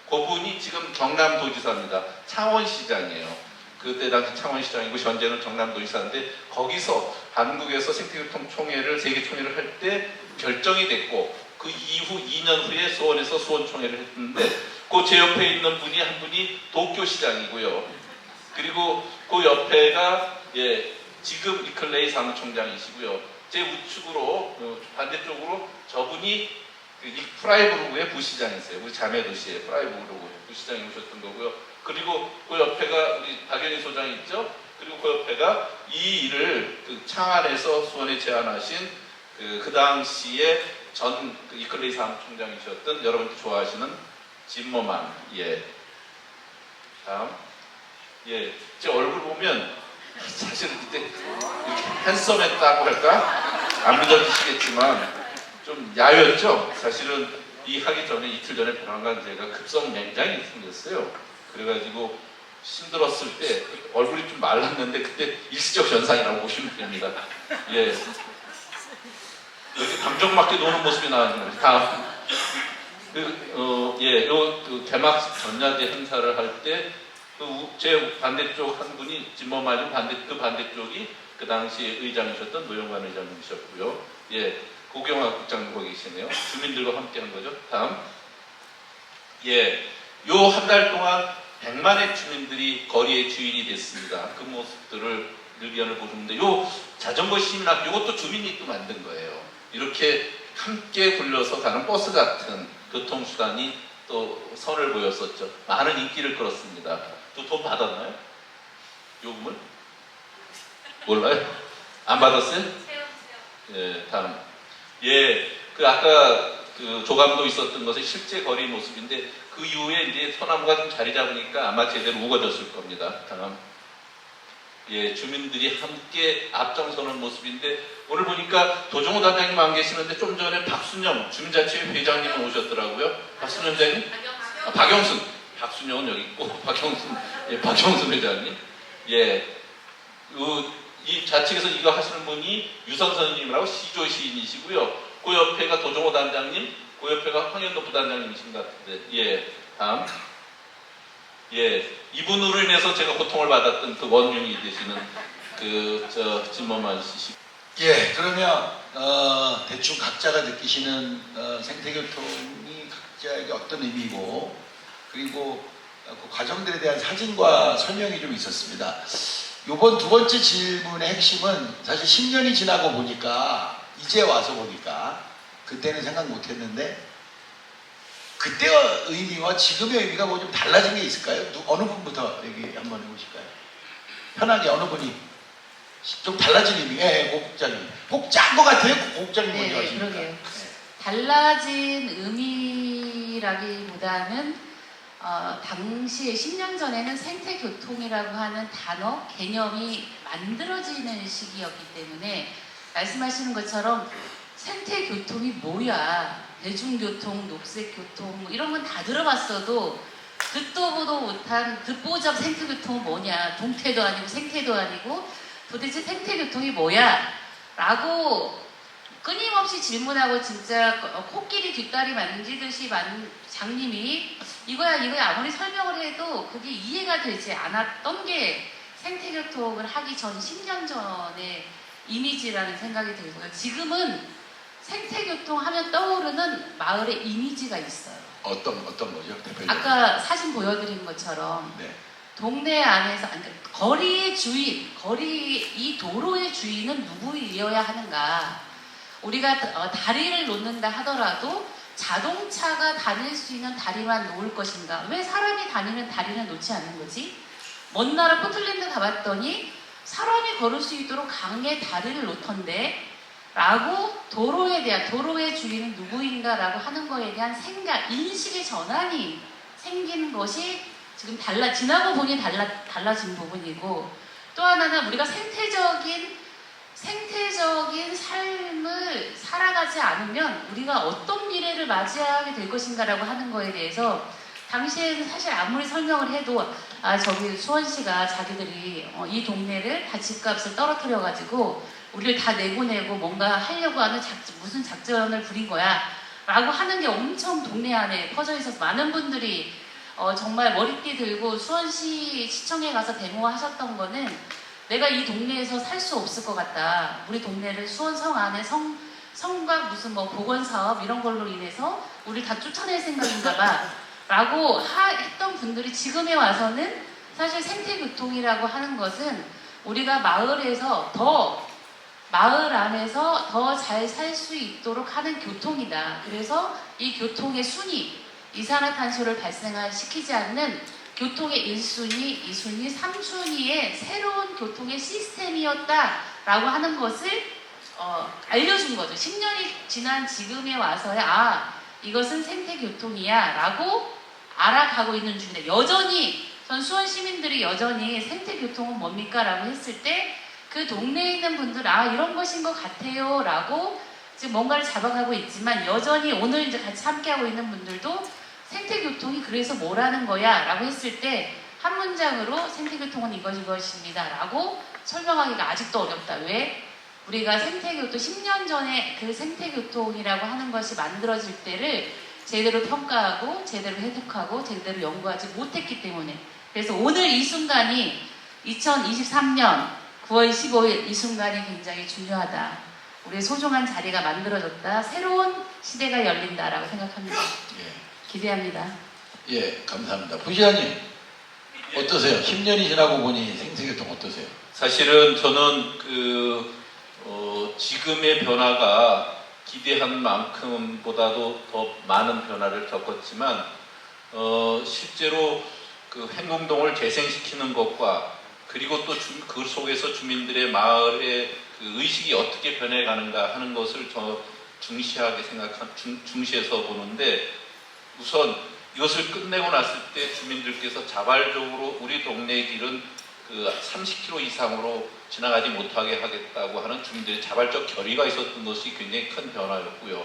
그분이 지금 경남도지사입니다. 창원시장이에요. 그때 당시 창원시장이고 현재는 경남도지사인데 거기서 한국에서 생태교통총회를 세계총회를 할 때 결정이 됐고 그 이후 2년 후에 수원에서 수원총회를 했는데 그 제 옆에 있는 분이 한 분이 도쿄시장이고요. 그리고 그 옆에가 지금 리클레이 사무총장이시고요. 제 우측으로 반대쪽으로 저분이 그 프라이부르크의 부시장이세요. 우리 자매도시의 프라이부르크 부시장이 오셨던 거고요. 그리고 그 옆에가 우리 박영희 소장이 있죠. 그리고 그 옆에가 이 일을 그 창안에서 수원에 제안하신 그 당시에 전 이클레이 사무총장이셨던 여러분들 좋아하시는 진머만. 다음. 제 얼굴 보면 사실 그때 이렇게 핸섬했다고 할까? 안 믿어지시겠지만 좀 야였죠. 사실은 이 하기 전에 이틀 전에 병원 간 제가 급성 맹장이 생겼어요. 그래가지고 힘들었을 때 얼굴이 좀 말랐는데 그때 일시적 현상이라고 보시면 됩니다. 여기 감정맞게 노는 모습이 나왔는데 다음. 요 개막식 전야제 행사를 할 때 제 반대쪽 한 분이 진머마님 그 반대쪽이 그 당시 의장이셨던 노영관 의장님이셨고요. 고경화 국장님 거기 계시네요. 주민들과 함께 한 거죠. 다음. 요 한 달 동안 100만의 주민들이 거리의 주인이 됐습니다. 그 모습들을 일견을 보셨는데 요 자전거 시민학 요것도 주민이 또 만든 거예요. 이렇게 함께 굴려서 가는 버스 같은 교통수단이 또 선을 보였었죠. 많은 인기를 끌었습니다. 또 돈 받았나요? 요금을? 몰라요? 안 받았어요? 다음. 그 아까 그 조감도 있었던 것의 실제 거리 모습인데 그 이후에 이제 소나무가 좀 자리 잡으니까 아마 제대로 우거졌을 겁니다. 다음. 주민들이 함께 앞장서는 모습인데 오늘 보니까 도정호 단장님 안 계시는데 좀 전에 박순영 주민자치회 회장님 오셨더라고요. 박순영 회장님? 박영순. 박순영은 여기 있고 박영순 회장님. 이 좌측에서 이거 하시는 분이 유선 선생님이라고 시조 시인이시고요. 그 옆에가 도정호 단장님, 그 옆에가 황현도 부단장님이신 것 같은데. 다음. 이분으로 인해서 제가 고통을 받았던 그 원흉이 되시는 진머만 씨. 그러면 대충 각자가 느끼시는 생태교통이 각자에게 어떤 의미고 그리고 그 과정들에 대한 사진과 설명이 좀 있었습니다. 요번 두 번째 질문의 핵심은 사실 10년이 지나고 보니까 이제 와서 보니까 그때는 생각 못했는데 그때의 의미와 지금의 의미가 뭐 좀 달라진 게 있을까요? 어느 분부터 얘기 한번 해보실까요? 편하게 어느 분이 좀 달라진 의미. 고국장님. 꼭 짠 것 같아요. 고국장님 먼저 하시니까. 그러게요. 달라진 의미라기보다는 당시에 10년 전에는 생태교통이라고 하는 단어, 개념이 만들어지는 시기였기 때문에 말씀하시는 것처럼 생태교통이 뭐야? 대중교통, 녹색교통 뭐 이런 건 다 들어봤어도 듣도 보도 못한 듣보잡 생태교통은 뭐냐? 동태도 아니고 생태도 아니고 도대체 생태교통이 뭐야? 라고 끊임없이 질문하고 진짜 코끼리 뒷다리 만지듯이 장님이 이거야 아무리 설명을 해도 그게 이해가 되지 않았던 게 생태교통을 하기 전 10년 전의 이미지라는 생각이 들고요. 지금은 생태교통 하면 떠오르는 마을의 이미지가 있어요. 어떤 거죠? 대표적으로. 아까 사진 보여드린 것처럼 동네 안에서 그러니까 거리의 주인, 이 도로의 주인은 누구이어야 하는가? 우리가 다리를 놓는다 하더라도 자동차가 다닐 수 있는 다리만 놓을 것인가? 왜 사람이 다니는 다리는 놓지 않는 거지? 먼 나라 포틀랜드 가봤더니 사람이 걸을 수 있도록 강에 다리를 놓던데 라고 도로의 주인은 누구인가 라고 하는 거에 대한 생각, 인식의 전환이 생기는 것이 지금 지나고 보니 달라진 부분이고 또 하나는 우리가 생태적인 삶을 살아가지 않으면 우리가 어떤 미래를 맞이하게 될 것인가라고 하는 거에 대해서 당시에는 사실 아무리 설명을 해도 저기 수원시가 자기들이 이 동네를 다 집값을 떨어뜨려가지고 우리를 다 내보내고 뭔가 하려고 하는 무슨 작전을 부린 거야 라고 하는 게 엄청 동네 안에 퍼져 있어서 많은 분들이 정말 머리띠 들고 수원시 시청에 가서 데모하셨던 거는 내가 이 동네에서 살 수 없을 것 같다. 우리 동네를 수원성 안에 성과 무슨 뭐 보건사업 이런 걸로 인해서 우리를 다 쫓아낼 생각인가 봐 라고 했던 분들이 지금에 와서는 사실 생태교통이라고 하는 것은 우리가 마을에서 마을 안에서 더 잘 살 수 있도록 하는 교통이다. 그래서 이 교통의 순위, 이산화탄소를 발생시키지 않는 교통의 1순위, 2순위, 3순위의 새로운 교통의 시스템이었다라고 하는 것을 알려준 거죠. 10년이 지난 지금에 와서야 이것은 생태교통이야 라고 알아가고 있는 중인데 여전히 전 수원 시민들이 여전히 생태교통은 뭡니까? 라고 했을 때 그 동네에 있는 분들 이런 것인 것 같아요 라고 지금 뭔가를 잡아가고 있지만 여전히 오늘 이제 같이 함께하고 있는 분들도 생태교통이 그래서 뭐라는 거야 라고 했을 때 한 문장으로 생태교통은 이것입니다 라고 설명하기가 아직도 어렵다. 왜? 우리가 생태교통 10년 전에 그 생태교통이라고 하는 것이 만들어질 때를 제대로 평가하고 제대로 해독하고 제대로 연구하지 못했기 때문에 그래서 오늘 이 순간이 2023년 9월 15일 이 순간이 굉장히 중요하다. 우리의 소중한 자리가 만들어졌다. 새로운 시대가 열린다라고 생각합니다. 기대합니다. 예, 감사합니다. 부시장님 어떠세요? 10년이 지나고 보니 생태교통 어떠세요? 사실은 저는 지금의 변화가 기대한 만큼보다도 더 많은 변화를 겪었지만 실제로 그 행궁동을 재생시키는 것과 그리고 또 그 속에서 주민들의 마을의 그 의식이 어떻게 변해가는가 하는 것을 저 중시해서 보는데 우선 이것을 끝내고 났을 때 주민들께서 자발적으로 우리 동네 길은 그 30km 이상으로 지나가지 못하게 하겠다고 하는 주민들의 자발적 결의가 있었던 것이 굉장히 큰 변화였고요.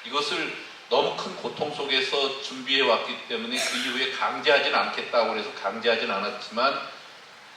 이것을 너무 큰 고통 속에서 준비해 왔기 때문에 그 이후에 강제하지는 않겠다고 해서 강제하지는 않았지만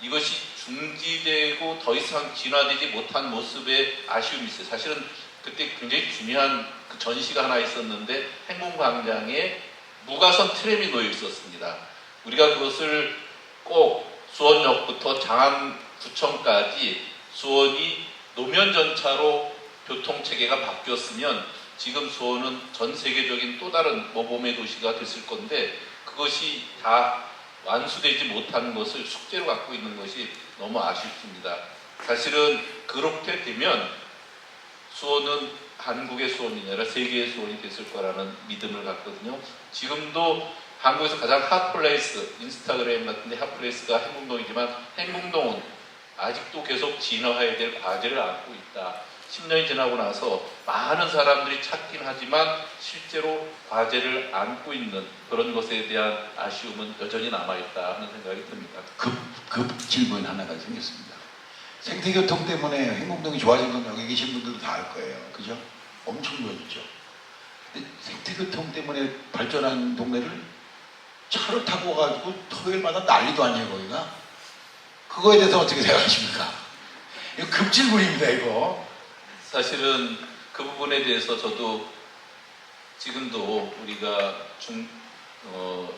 이것이 중지되고 더 이상 진화되지 못한 모습에 아쉬움이 있어요. 사실은 그때 굉장히 중요한 그 전시가 하나 있었는데 행궁광장에 무가선 트램이 놓여 있었습니다. 우리가 그것을 꼭 수원역부터 장안구청까지 수원이 노면전차로 교통체계가 바뀌었으면 지금 수원은 전 세계적인 또 다른 모범의 도시가 됐을 건데 그것이 다 완수되지 못한 것을 숙제로 갖고 있는 것이 너무 아쉽습니다. 사실은 그렇게 되면 수원은 한국의 수원이 아니라 세계의 수원이 됐을 거라는 믿음을 갖거든요. 지금도 한국에서 가장 핫플레이스, 인스타그램 같은 데 핫플레이스가 행궁동이지만 행궁동은 아직도 계속 진화해야 될 과제를 안고 있다. 10년이 지나고 나서 많은 사람들이 찾긴 하지만 실제로 과제를 안고 있는 그런 것에 대한 아쉬움은 여전히 남아있다 하는 생각이 듭니다. 급 질문 하나가 생겼습니다. 생태교통 때문에 행궁동이 좋아진 건 여기 계신 분들도 다 알 거예요. 그죠? 엄청 좋아졌죠. 근데 생태교통 때문에 발전한 동네를 차를 타고 가지고 토요일마다 난리도 아니에요, 거기가. 그거에 대해서 어떻게 생각하십니까? 이거 급질문입니다, 이거. 사실은 그 부분에 대해서 저도 지금도 우리가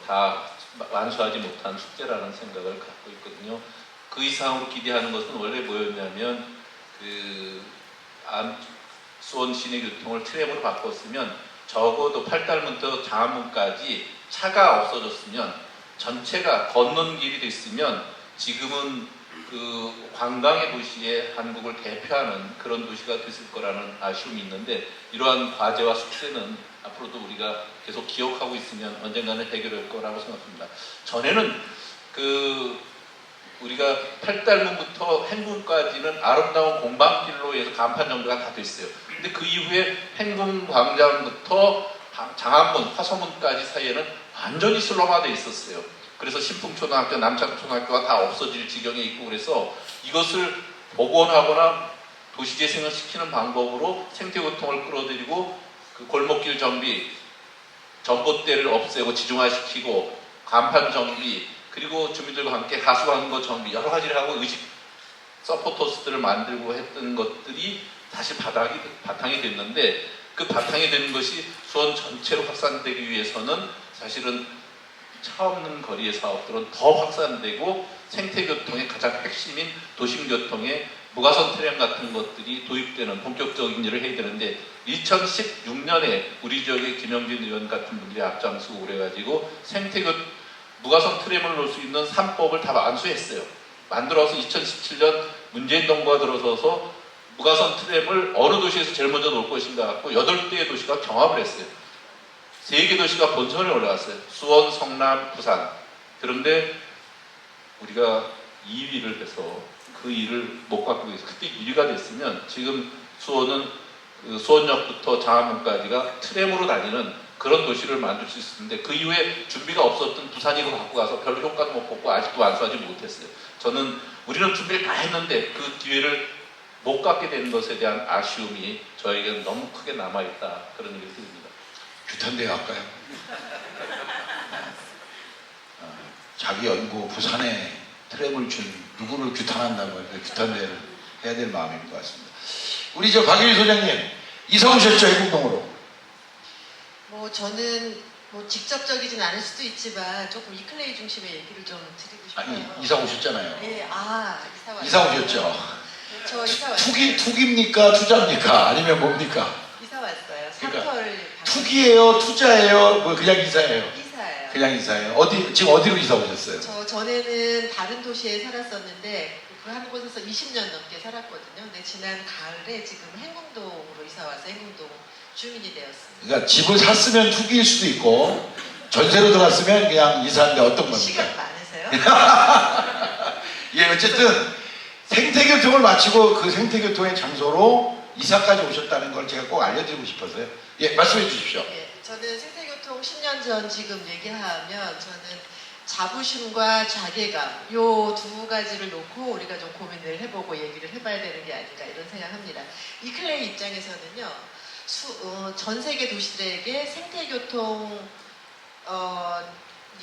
다 완수하지 못한 숙제라는 생각을 갖고 있거든요. 그 이상으로 기대하는 것은 원래 뭐였냐면 수원 시내 교통을 트램으로 바꿨으면 적어도 팔달문부터 장안문까지 차가 없어졌으면 전체가 걷는 길이 됐으면 지금은 그 관광의 도시에 한국을 대표하는 그런 도시가 됐을 거라는 아쉬움이 있는데 이러한 과제와 숙제는 앞으로도 우리가 계속 기억하고 있으면 언젠가는 해결할 거라고 생각합니다. 전에는 우리가 팔달문부터 행궁까지는 아름다운 공방길로 해서 간판 정도가 다 됐어요. 근데 그 이후에 행궁광장부터 장안문, 화서문까지 사이에는 완전히 슬럼화되어 있었어요. 그래서 신풍초등학교, 남창초등학교가 다 없어질 지경에 있고 그래서 이것을 복원하거나 도시재생을 시키는 방법으로 생태교통을 끌어들이고 그 골목길 정비, 전봇대를 없애고 지중화시키고 간판 정비 그리고 주민들과 함께 하수관고 정비 여러 가지를 하고 의식 서포터스들을 만들고 했던 것들이 다시 바탕이 됐는데 그 바탕이 되는 것이 수원 전체로 확산되기 위해서는 사실은 차 없는 거리의 사업들은 더 확산되고 생태교통의 가장 핵심인 도심교통의 무가선 트램 같은 것들이 도입되는 본격적인 일을 해야 되는데 2016년에 우리 지역의 김영진 의원 같은 분들이 앞장서고 그래가지고 무가선 트램을 놓을 수 있는 3법을 다 만수했어요. 만들어서 2017년 문재인 정부가 들어서서 무가선 트램을 어느 도시에서 제일 먼저 놓을 것인가 갖고 8개의 도시가 경합을 했어요. 3개 도시가 본선에 올라갔어요. 수원, 성남, 부산. 그런데 우리가 2위를 해서 그 일을 못 갖고 있어요. 그때 1위가 됐으면 지금 수원은 그 수원역부터 장안문까지가 트램으로 다니는 그런 도시를 만들 수 있었는데 그 이후에 준비가 없었던 부산이 그거 갖고 가서 별로 효과도 못 봤고 아직도 완수하지 못했어요. 저는 우리는 준비를 다 했는데 그 기회를 못 갖게 된 것에 대한 아쉬움이 저에게는 너무 크게 남아있다 그런 얘기를 드립니다. 규탄대 할까요? 자기 연구 부산에 트램을 준 누구를 규탄한다고 해서 규탄대를 해야 될 마음인 것 같습니다. 우리 저 박일희 소장님 이사 오셨죠 해국동으로? 뭐 저는 뭐 직접적이진 않을 수도 있지만 조금 이클레이 중심의 얘기를 좀 드리고 싶어요. 아니 이사 오셨잖아요. 예, 이사 왔어요. 이사 오셨죠? 저 이사 왔어요. 투기입니까 투자입니까 아니면 뭡니까? 이사 왔어요. 그러니까 3털 투기예요 투자예요 뭐 그냥 이사예요? 이사예요. 그냥 이사예요. 지금 어디로 이사 오셨어요? 저 전에는 다른 도시에 살았었는데 그 한 곳에서 20년 넘게 살았거든요. 근데 지난 가을에 지금 행궁동으로 이사 와서 행궁동 주민이 되었습니다. 그러니까 집을 샀으면 투기일 수도 있고 전세로 들어갔으면 그냥 이사인데 어떤 겁니까? 시간 많으세요? 예, 어쨌든 생태교통을 마치고 그 생태교통의 장소로 이사까지 오셨다는 걸 제가 꼭 알려드리고 싶어서요. 예, 말씀해 주십시오. 예, 저는 생태교통 10년 전 지금 얘기하면 저는 자부심과 자괴감 요 두 가지를 놓고 우리가 좀 고민을 해보고 얘기를 해봐야 되는 게 아닌가 이런 생각합니다. 이클레이 입장에서는요. 전 세계 도시들에게 생태교통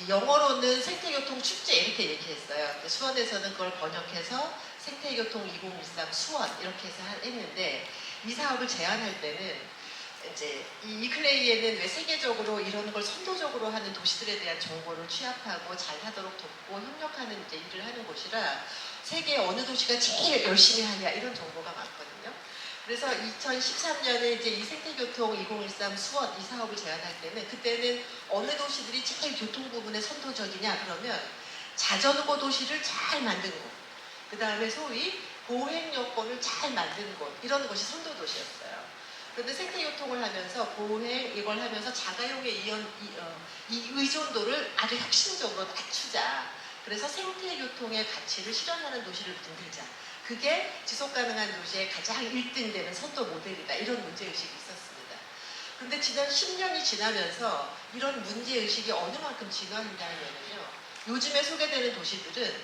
영어로는 생태교통 축제 이렇게 얘기했어요. 수원에서는 그걸 번역해서 생태교통 2013 수원 이렇게 해서 했는데 이 사업을 제안할 때는 이제 이 이클레이에는 왜 세계적으로 이런 걸 선도적으로 하는 도시들에 대한 정보를 취합하고 잘 하도록 돕고 협력하는 이제 일을 하는 곳이라 세계 어느 도시가 제일 열심히 하냐 이런 정보가 많거든요. 그래서 2013년에 이제 이 생태교통 2013 수원 이 사업을 제안할 때는 그때는 어느 도시들이 제일 교통 부분에 선도적이냐 그러면 자전거 도시를 잘 만든 곳, 그 다음에 소위 보행 여건을 잘 만든 곳 이런 것이 선도 도시였어요. 그런데 생태교통을 하면서 보행 이걸 하면서 자가용의 이 의존도를 아주 혁신적으로 낮추자. 그래서 생태교통의 가치를 실현하는 도시를 만들자. 그게 지속가능한 도시의 가장 1등 되는 선도 모델이다. 이런 문제의식이 있었습니다. 그런데 지난 10년이 지나면서 이런 문제의식이 어느 만큼 진화했냐 하면요. 요즘에 소개되는 도시들은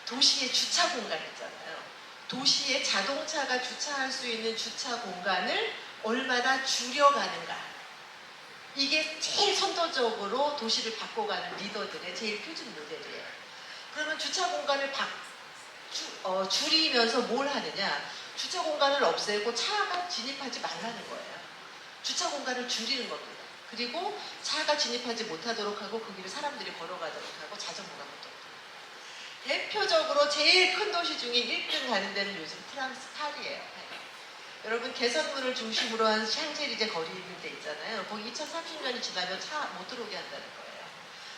도시의 주차 공간 있잖아요. 도시에 자동차가 주차할 수 있는 주차 공간을 얼마나 줄여가는가. 이게 제일 선도적으로 도시를 바꿔가는 리더들의 제일 표준 모델이에요. 그러면 주차 공간을 줄이면서 뭘 하느냐. 주차 공간을 없애고 차가 진입하지 말라는 거예요. 주차 공간을 줄이는 겁니다. 그리고 차가 진입하지 못하도록 하고 그 길을 사람들이 걸어가도록 하고 자전거가 못 대표적으로 제일 큰 도시 중에 1등 가는 데는 요즘 프랑스 파리예요. 여러분 개선문을 중심으로 한 샹젤리제 거리 있는 데 있잖아요. 거기 2030년이 지나면 차 못 들어오게 한다는 거예요.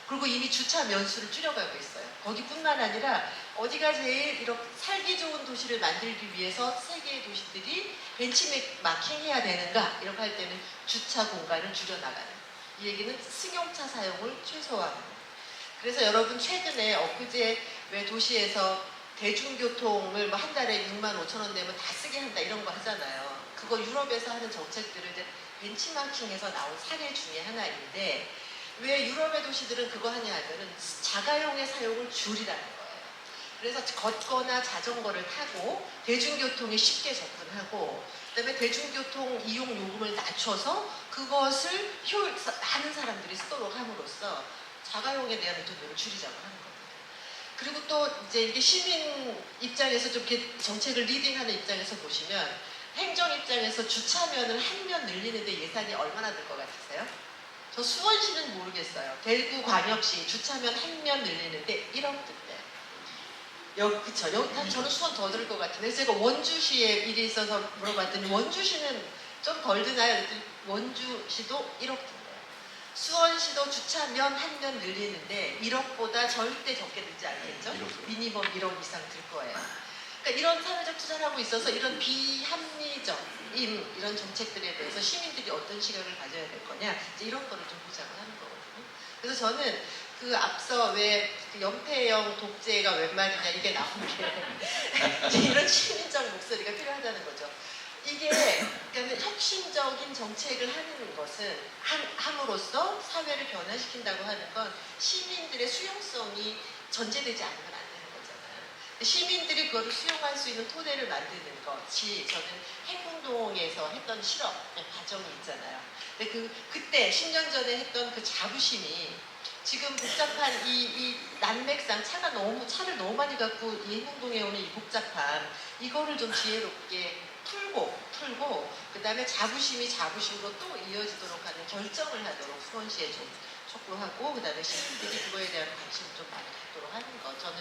그리고 이미 주차 면수를 줄여가고 있어요. 거기뿐만 아니라 어디가 제일 이렇게 살기 좋은 도시를 만들기 위해서 세계의 도시들이 벤치마킹 해야 되는가 이렇게 할 때는 주차 공간을 줄여나가는 이 얘기는 승용차 사용을 최소화하는. 그래서 여러분 최근에 엊그제 왜 도시에서 대중교통을 뭐 한 달에 65,000원 내면 다 쓰게 한다 이런 거 하잖아요. 그거 유럽에서 하는 정책들을 이제 벤치마킹해서 나온 사례 중에 하나인데 왜 유럽의 도시들은 그거 하냐 하면은 자가용의 사용을 줄이라는 거예요. 그래서 걷거나 자전거를 타고 대중교통에 쉽게 접근하고 그다음에 대중교통 이용 요금을 낮춰서 그것을 많은 사람들이 쓰도록 함으로써 자가용에 대한 돈을 줄이자고 하는 겁니다. 그리고 또 이제 이게 시민 입장에서 좀 이렇게 정책을 리딩하는 입장에서 보시면 행정 입장에서 주차면을 한 면 늘리는데 예산이 얼마나 들 것 같으세요? 저 수원시는 모르겠어요. 대구광역시 주차면 한 면 늘리는데 1억 든대요. 그쵸. 저는 수원 더 들 것 같은데 제가 원주시에 일이 있어서 물어봤더니 원주시는 좀 덜 드나요? 그랬더니 원주시도 1억 든대요. 수원시도 주차면 한 면 늘리는데 1억보다 절대 적게 들지 않겠죠? 미니멈 1억 이상 들 거예요. 그러니까 이런 사회적 투자를 하고 있어서 이런 비합리적인 이런 정책들에 대해서 시민들이 어떤 시각을 가져야 될 거냐 이제 이런 거를 좀 보자고 하는 거거든요. 그래서 저는 그 앞서 왜 그 연폐형 독재가 웬 말이냐 이게 나온 게 이런 시민적 목소리가 필요하다는 거죠. 이게 그러니까 혁신적인 정책을 하는 것은 함으로써 사회를 변화시킨다고 하는 건 시민들의 수용성이 전제되지 않으면 안 되는 거잖아요. 시민들이 그거를 수용할 수 있는 토대를 만드는 것이 저는 행궁동에서 했던 실험의 과정이 있잖아요. 근데 그때 10년 전에 했던 그 자부심이 지금 복잡한 이 난맥상 차를 너무 많이 갖고 이 행궁동에 오는 이 복잡한 이거를 좀 지혜롭게 풀고 그 다음에 자부심이 자부심으로 또 이어지도록 하는 결정을 하도록 수원시에 좀 촉구하고 그 다음에 시민들이 그거에 대한 관심을 좀 많이 갖도록 하는 것 저는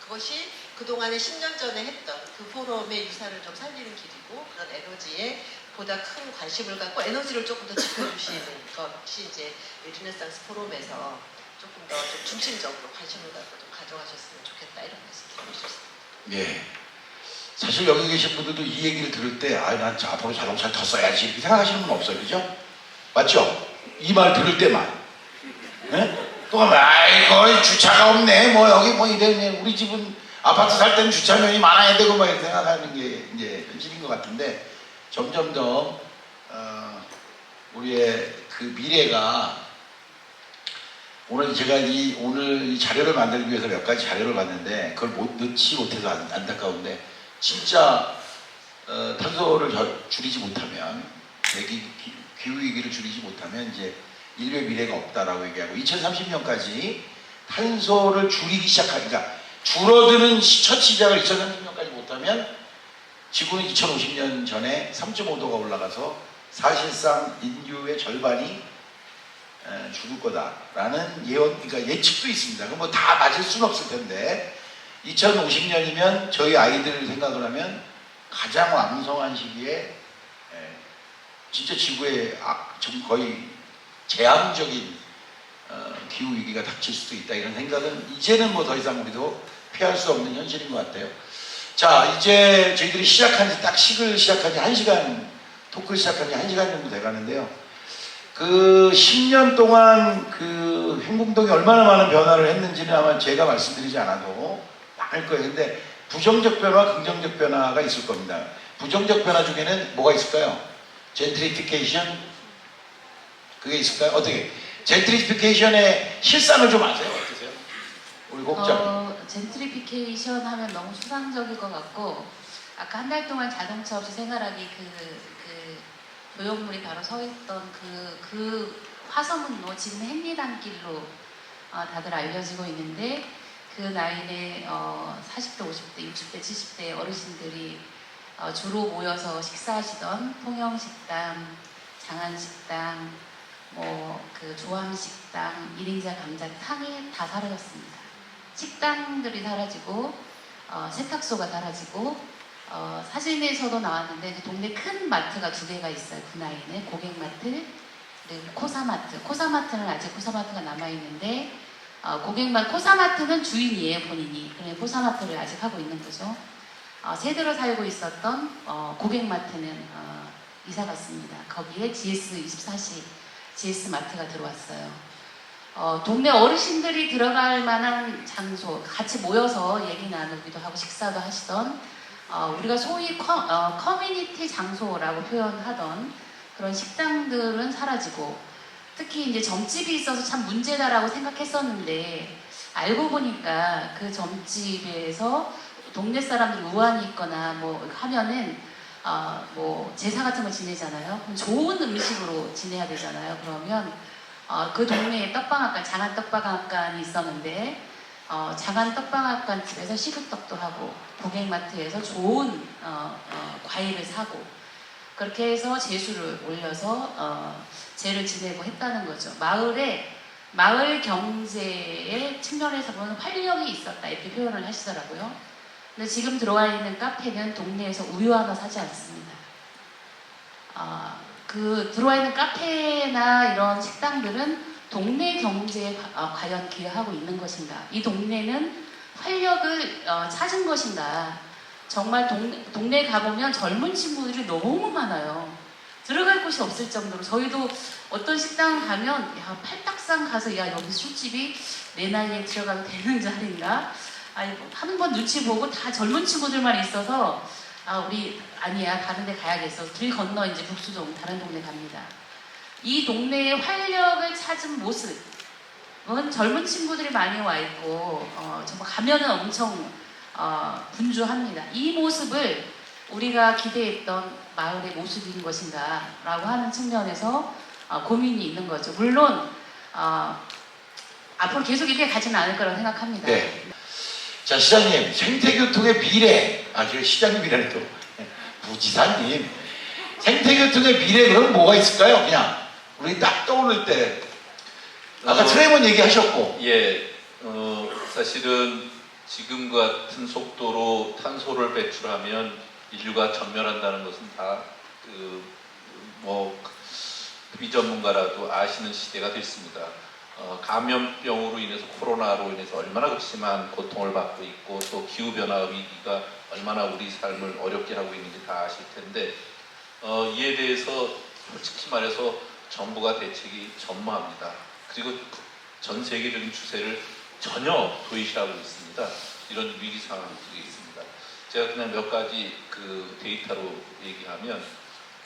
그것이 그동안에 10년 전에 했던 그 포럼의 유산을 좀 살리는 길이고 그런 에너지에 보다 큰 관심을 갖고 에너지를 조금 더 지켜주시는 것이 이제 르네상스 포럼에서 조금 더 좀 중심적으로 관심을 갖고 좀 가져가셨으면 좋겠다 이런 말씀 드리고 싶습니다. 예. 사실 여기 계신 분들도 이 얘기를 들을 때, 난 앞으로 자동차를 더 써야지 이렇게 생각하시는 분 없어요, 그죠? 맞죠? 이 말 들을 때만. 네? 또 가면, 아이고, 주차가 없네. 뭐, 여기 뭐 이래. 우리 집은 아파트 살 때는 주차면이 많아야 되고, 막 이렇게 생각하는 게 이제 현실인 것 같은데, 점점 더, 우리의 그 미래가, 오늘 제가 오늘 이 자료를 만들기 위해서 몇 가지 자료를 봤는데, 그걸 넣지 못해서 안타까운데, 진짜 탄소를 줄이지 못하면 기후위기를 줄이지 못하면 이제 인류의 미래가 없다라고 얘기하고 2030년까지 탄소를 줄이기 시작하니까 줄어드는 첫 시작을 2030년까지 못하면 지구는 2050년 전에 3.5도가 올라가서 사실상 인류의 절반이 죽을 거다라는 그러니까 예측도 있습니다. 그럼 뭐 다 맞을 수는 없을 텐데 2050년이면 저희 아이들을 생각을 하면 가장 왕성한 시기에 진짜 지구에 좀 거의 재앙적인 기후위기가 닥칠 수도 있다 이런 생각은 이제는 뭐 더 이상 우리도 피할 수 없는 현실인 것 같아요. 자, 이제 저희들이 식을 시작한 지 1시간, 토크를 시작한 지 1시간 정도 돼가는데요. 그 10년 동안 그 행궁동이 얼마나 많은 변화를 했는지는 아마 제가 말씀드리지 않아도 많을 거예요. 근데 부정적 변화, 긍정적 변화가 있을 겁니다. 부정적 변화 중에는 뭐가 있을까요? 젠트리피케이션? 그게 있을까요? 어떻게? 젠트리피케이션의 실상을 좀 아세요? 어떠세요? 우리 곡장. 젠트리피케이션 하면 너무 수상적일 것 같고 아까 한 달 동안 자동차 없이 생활하기 그 조형물이 바로 서 있던 그 화서문로 지금 행리단길로 다들 알려지고 있는데 그 라인에 40대, 50대, 60대, 70대 어르신들이 주로 모여서 식사하시던 통영식당, 장안식당, 그 조함식당, 1인자 감자탕이 다 사라졌습니다. 식당들이 사라지고 세탁소가 사라지고 사진에서도 나왔는데 이제 동네 큰 마트가 2개가 있어요. 그 나이는 고객마트 그리고 코사마트. 코사마트는 아직 코사마트가 남아있는데 코사마트는 주인이에요, 본인이. 그래서 코사마트를 아직 하고 있는 거죠. 세대로 살고 있었던 고객마트는 이사 갔습니다. 거기에 GS24시 GS마트가 들어왔어요. 동네 어르신들이 들어갈 만한 장소, 같이 모여서 얘기 나누기도 하고 식사도 하시던 우리가 소위 커뮤니티 장소라고 표현하던 그런 식당들은 사라지고 특히 이제 점집이 있어서 참 문제다라고 생각했었는데 알고 보니까 그 점집에서 동네 사람들이 우환이 있거나 뭐 하면은 뭐 제사 같은 거 지내잖아요. 그럼 좋은 음식으로 지내야 되잖아요. 그러면 그 동네에 떡방앗간, 장안 떡방앗간이 있었는데 장안 떡방앗간 집에서 식은떡도 하고 고객마트에서 좋은 과일을 사고 그렇게 해서 제수를 올려서 제를 지내고 했다는 거죠. 마을 경제의 측면에서 보면 활력이 있었다 이렇게 표현을 하시더라고요. 근데 지금 들어와 있는 카페는 동네에서 우유 하나 사지 않습니다. 그 들어와 있는 카페나 이런 식당들은 동네 경제에 과연 기여하고 있는 것인가? 이 동네는 활력을 찾은 것인가? 정말 동네에 가보면 젊은 친구들이 너무 많아요. 들어갈 곳이 없을 정도로 저희도 어떤 식당 가면 야 팔딱산 가서 야 여기 술집이 내 나이에 들어가도 되는 자리인가? 한 번 눈치 보고 다 젊은 친구들만 있어서 우리 아니야 다른 데 가야겠어. 길 건너 이제 북수동 다른 동네 갑니다. 이 동네의 활력을 찾은 모습은 젊은 친구들이 많이 와 있고 정말 가면은 엄청 분주합니다. 이 모습을 우리가 기대했던 마을의 모습인 것인가 라고 하는 측면에서 고민이 있는 거죠. 물론 앞으로 계속 이렇게 가지는 않을 거라고 생각합니다. 네. 자, 시장님, 생태교통의 미래. 저 시장님이라니 또. 부지사님. 생태교통의 미래, 그럼 뭐가 있을까요? 그냥, 우리 딱 떠오를 때. 아까 트레이먼 얘기하셨고. 예, 사실은 지금 같은 속도로 탄소를 배출하면 인류가 전멸한다는 것은 다, 비전문가라도 아시는 시대가 됐습니다. 감염병으로 인해서 코로나로 인해서 얼마나 심한 고통을 받고 있고 또 기후변화 위기가 얼마나 우리 삶을 어렵게 하고 있는지 다 아실 텐데 이에 대해서 솔직히 말해서 정부가 대책이 전무합니다. 그리고 전 세계적인 추세를 전혀 도외시하고 있습니다. 이런 위기 상황이 있습니다. 제가 그냥 몇 가지 그 데이터로 얘기하면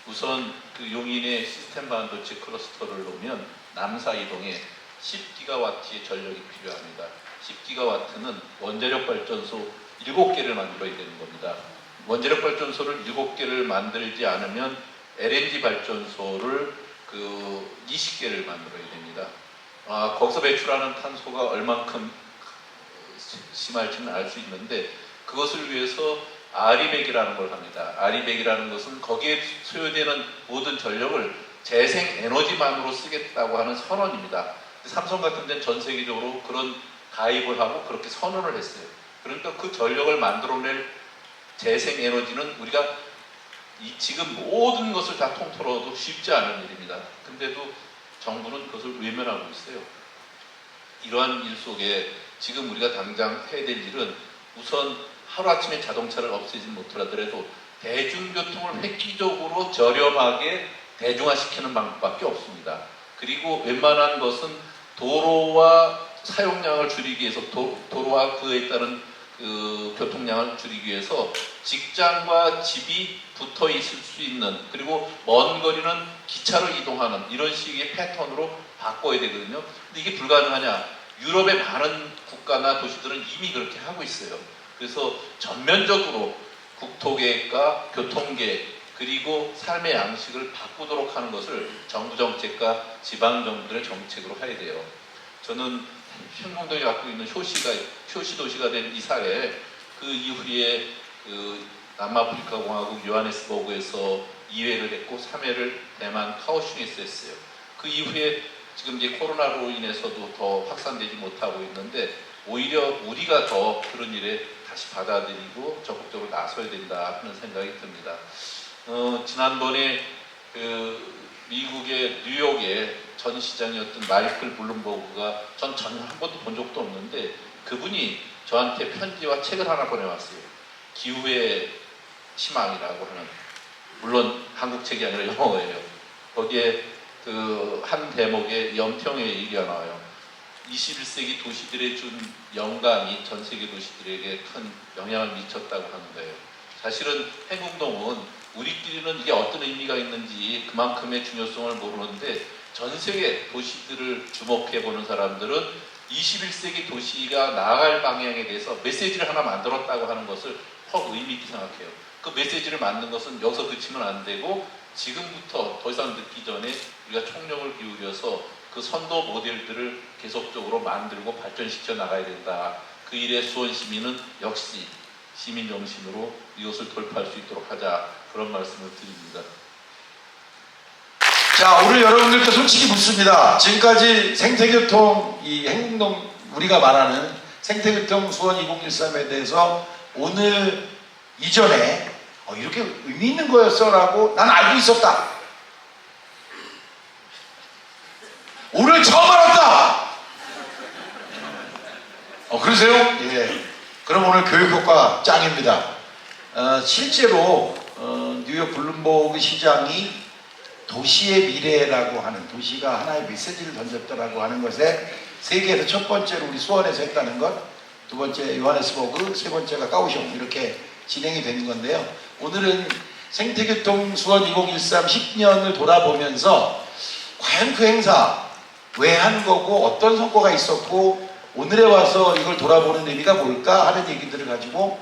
우선 그 용인의 시스템 반도체 클러스터를 놓으면 남사 이동에 10기가와트의 전력이 필요합니다. 10기가와트는 원자력 발전소 7개를 만들어야 되는 겁니다. 원자력 발전소를 7개를 만들지 않으면 LNG 발전소를 20개를 만들어야 됩니다. 거기서 배출하는 탄소가 얼만큼 심할지는 알 수 있는데 그것을 위해서 아리백이라는 걸 합니다. 아리백이라는 것은 거기에 소요되는 모든 전력을 재생 에너지만으로 쓰겠다고 하는 선언입니다. 삼성 같은 데는 전 세계적으로 그런 가입을 하고 그렇게 선언을 했어요. 그러니까 그 전력을 만들어낼 재생 에너지는 우리가 지금 모든 것을 다 통틀어도 쉽지 않은 일입니다. 근데도 정부는 그것을 외면하고 있어요. 이러한 일 속에 지금 우리가 당장 해야 될 일은 우선 하루아침에 자동차를 없애지 못하더라도 대중교통을 획기적으로 저렴하게 대중화시키는 방법밖에 없습니다. 그리고 웬만한 것은 도로와 사용량을 줄이기 위해서 도로와 그에 따른 그 교통량을 줄이기 위해서 직장과 집이 붙어 있을 수 있는 그리고 먼 거리는 기차로 이동하는 이런 식의 패턴으로 바꿔야 되거든요. 근데 이게 불가능하냐? 유럽의 많은 국가나 도시들은 이미 그렇게 하고 있어요. 그래서 전면적으로 국토계획과 교통계획 그리고 삶의 양식을 바꾸도록 하는 것을 정부 정책과 지방 정부들의 정책으로 해야 돼요. 저는 현공동이 갖고 있는 효시 도시가 된 이사회 그 이후에 남아프리카 공화국 요하네스버그에서 2회를 했고 3회를 대만 카오슝에서 했어요. 그 이후에 지금 이제 코로나로 인해서도 더 확산되지 못하고 있는데 오히려 우리가 더 그런 일에 다시 받아들이고 적극적으로 나서야 된다 하는 생각이 듭니다. 지난번에 미국의 뉴욕의 전 시장이었던 마이클 블룸버그가 전 전혀 한 번도 본 적도 없는데 그분이 저한테 편지와 책을 하나 보내왔어요. 기후의 희망이라고 하는, 물론 한국 책이 아니라 영어예요. 거기에 한 대목에 연평의 얘기가 나와요. 21세기 도시들의 준 영감이 전 세계 도시들에게 큰 영향을 미쳤다고 하는 거예요. 사실은 행궁동은 우리끼리는 이게 어떤 의미가 있는지 그만큼의 중요성을 모르는데 전 세계 도시들을 주목해 보는 사람들은 21세기 도시가 나아갈 방향에 대해서 메시지를 하나 만들었다고 하는 것을 퍽 의미 있게 생각해요. 그 메시지를 만든 것은 여기서 그치면 안 되고 지금부터 더 이상 늦기 전에 우리가 총력을 기울여서 그 선도 모델들을 계속적으로 만들고 발전시켜 나가야 된다. 그 일에 수원 시민은 역시 시민 정신으로 이것을 돌파할 수 있도록 하자, 그런 말씀을 드립니다. 자, 오늘 여러분들께 솔직히 묻습니다. 지금까지 생태교통 이 행궁동 우리가 말하는 생태교통 수원 2013에 대해서 오늘 이전에 이렇게 의미 있는 거였어 라고 난 알고 있었다. 오늘 처음 알았다. 그러세요? 예. 그럼 오늘 교육 효과 짱입니다. 실제로 뉴욕 블룸버그 시장이 도시의 미래라고 하는, 도시가 하나의 메시지를 던졌다라고 하는 것에 세계에서 첫 번째로 우리 수원에서 했다는 것, 두 번째 요하네스버그, 세 번째가 까우숑, 이렇게 진행이 되는 건데요. 오늘은 생태교통 수원 2013 10년을 돌아보면서 과연 그 행사 왜 한 거고 어떤 성과가 있었고 오늘에 와서 이걸 돌아보는 의미가 뭘까 하는 얘기들을 가지고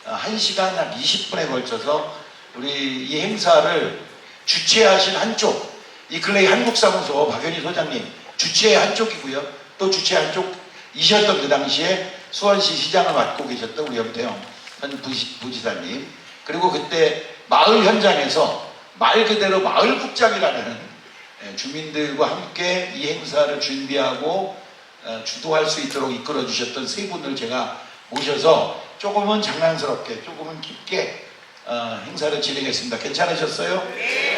1시간 한 20분에 걸쳐서 우리 이 행사를 주최하신 한쪽, 이 클레이 한국사무소 박현희 소장님 주최 한쪽이고요. 또 주최 한쪽이셨던 그 당시에 수원시 시장을 맡고 계셨던 우리 염태영 현 부지사님, 그리고 그때 마을 현장에서 말 그대로 마을국장이라는 주민들과 함께 이 행사를 준비하고 주도할 수 있도록 이끌어 주셨던 세 분을 제가 모셔서 조금은 장난스럽게 조금은 깊게 행사를 진행했습니다. 괜찮으셨어요? 네.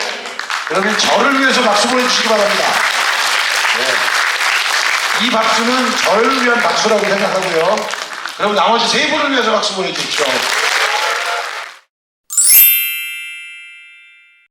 그러면 저를 위해서 박수 보내주시기 바랍니다. 네. 이 박수는 저를 위한 박수라고 생각하고요. 그럼 나머지 세 분을 위해서 박수 보내주십시오.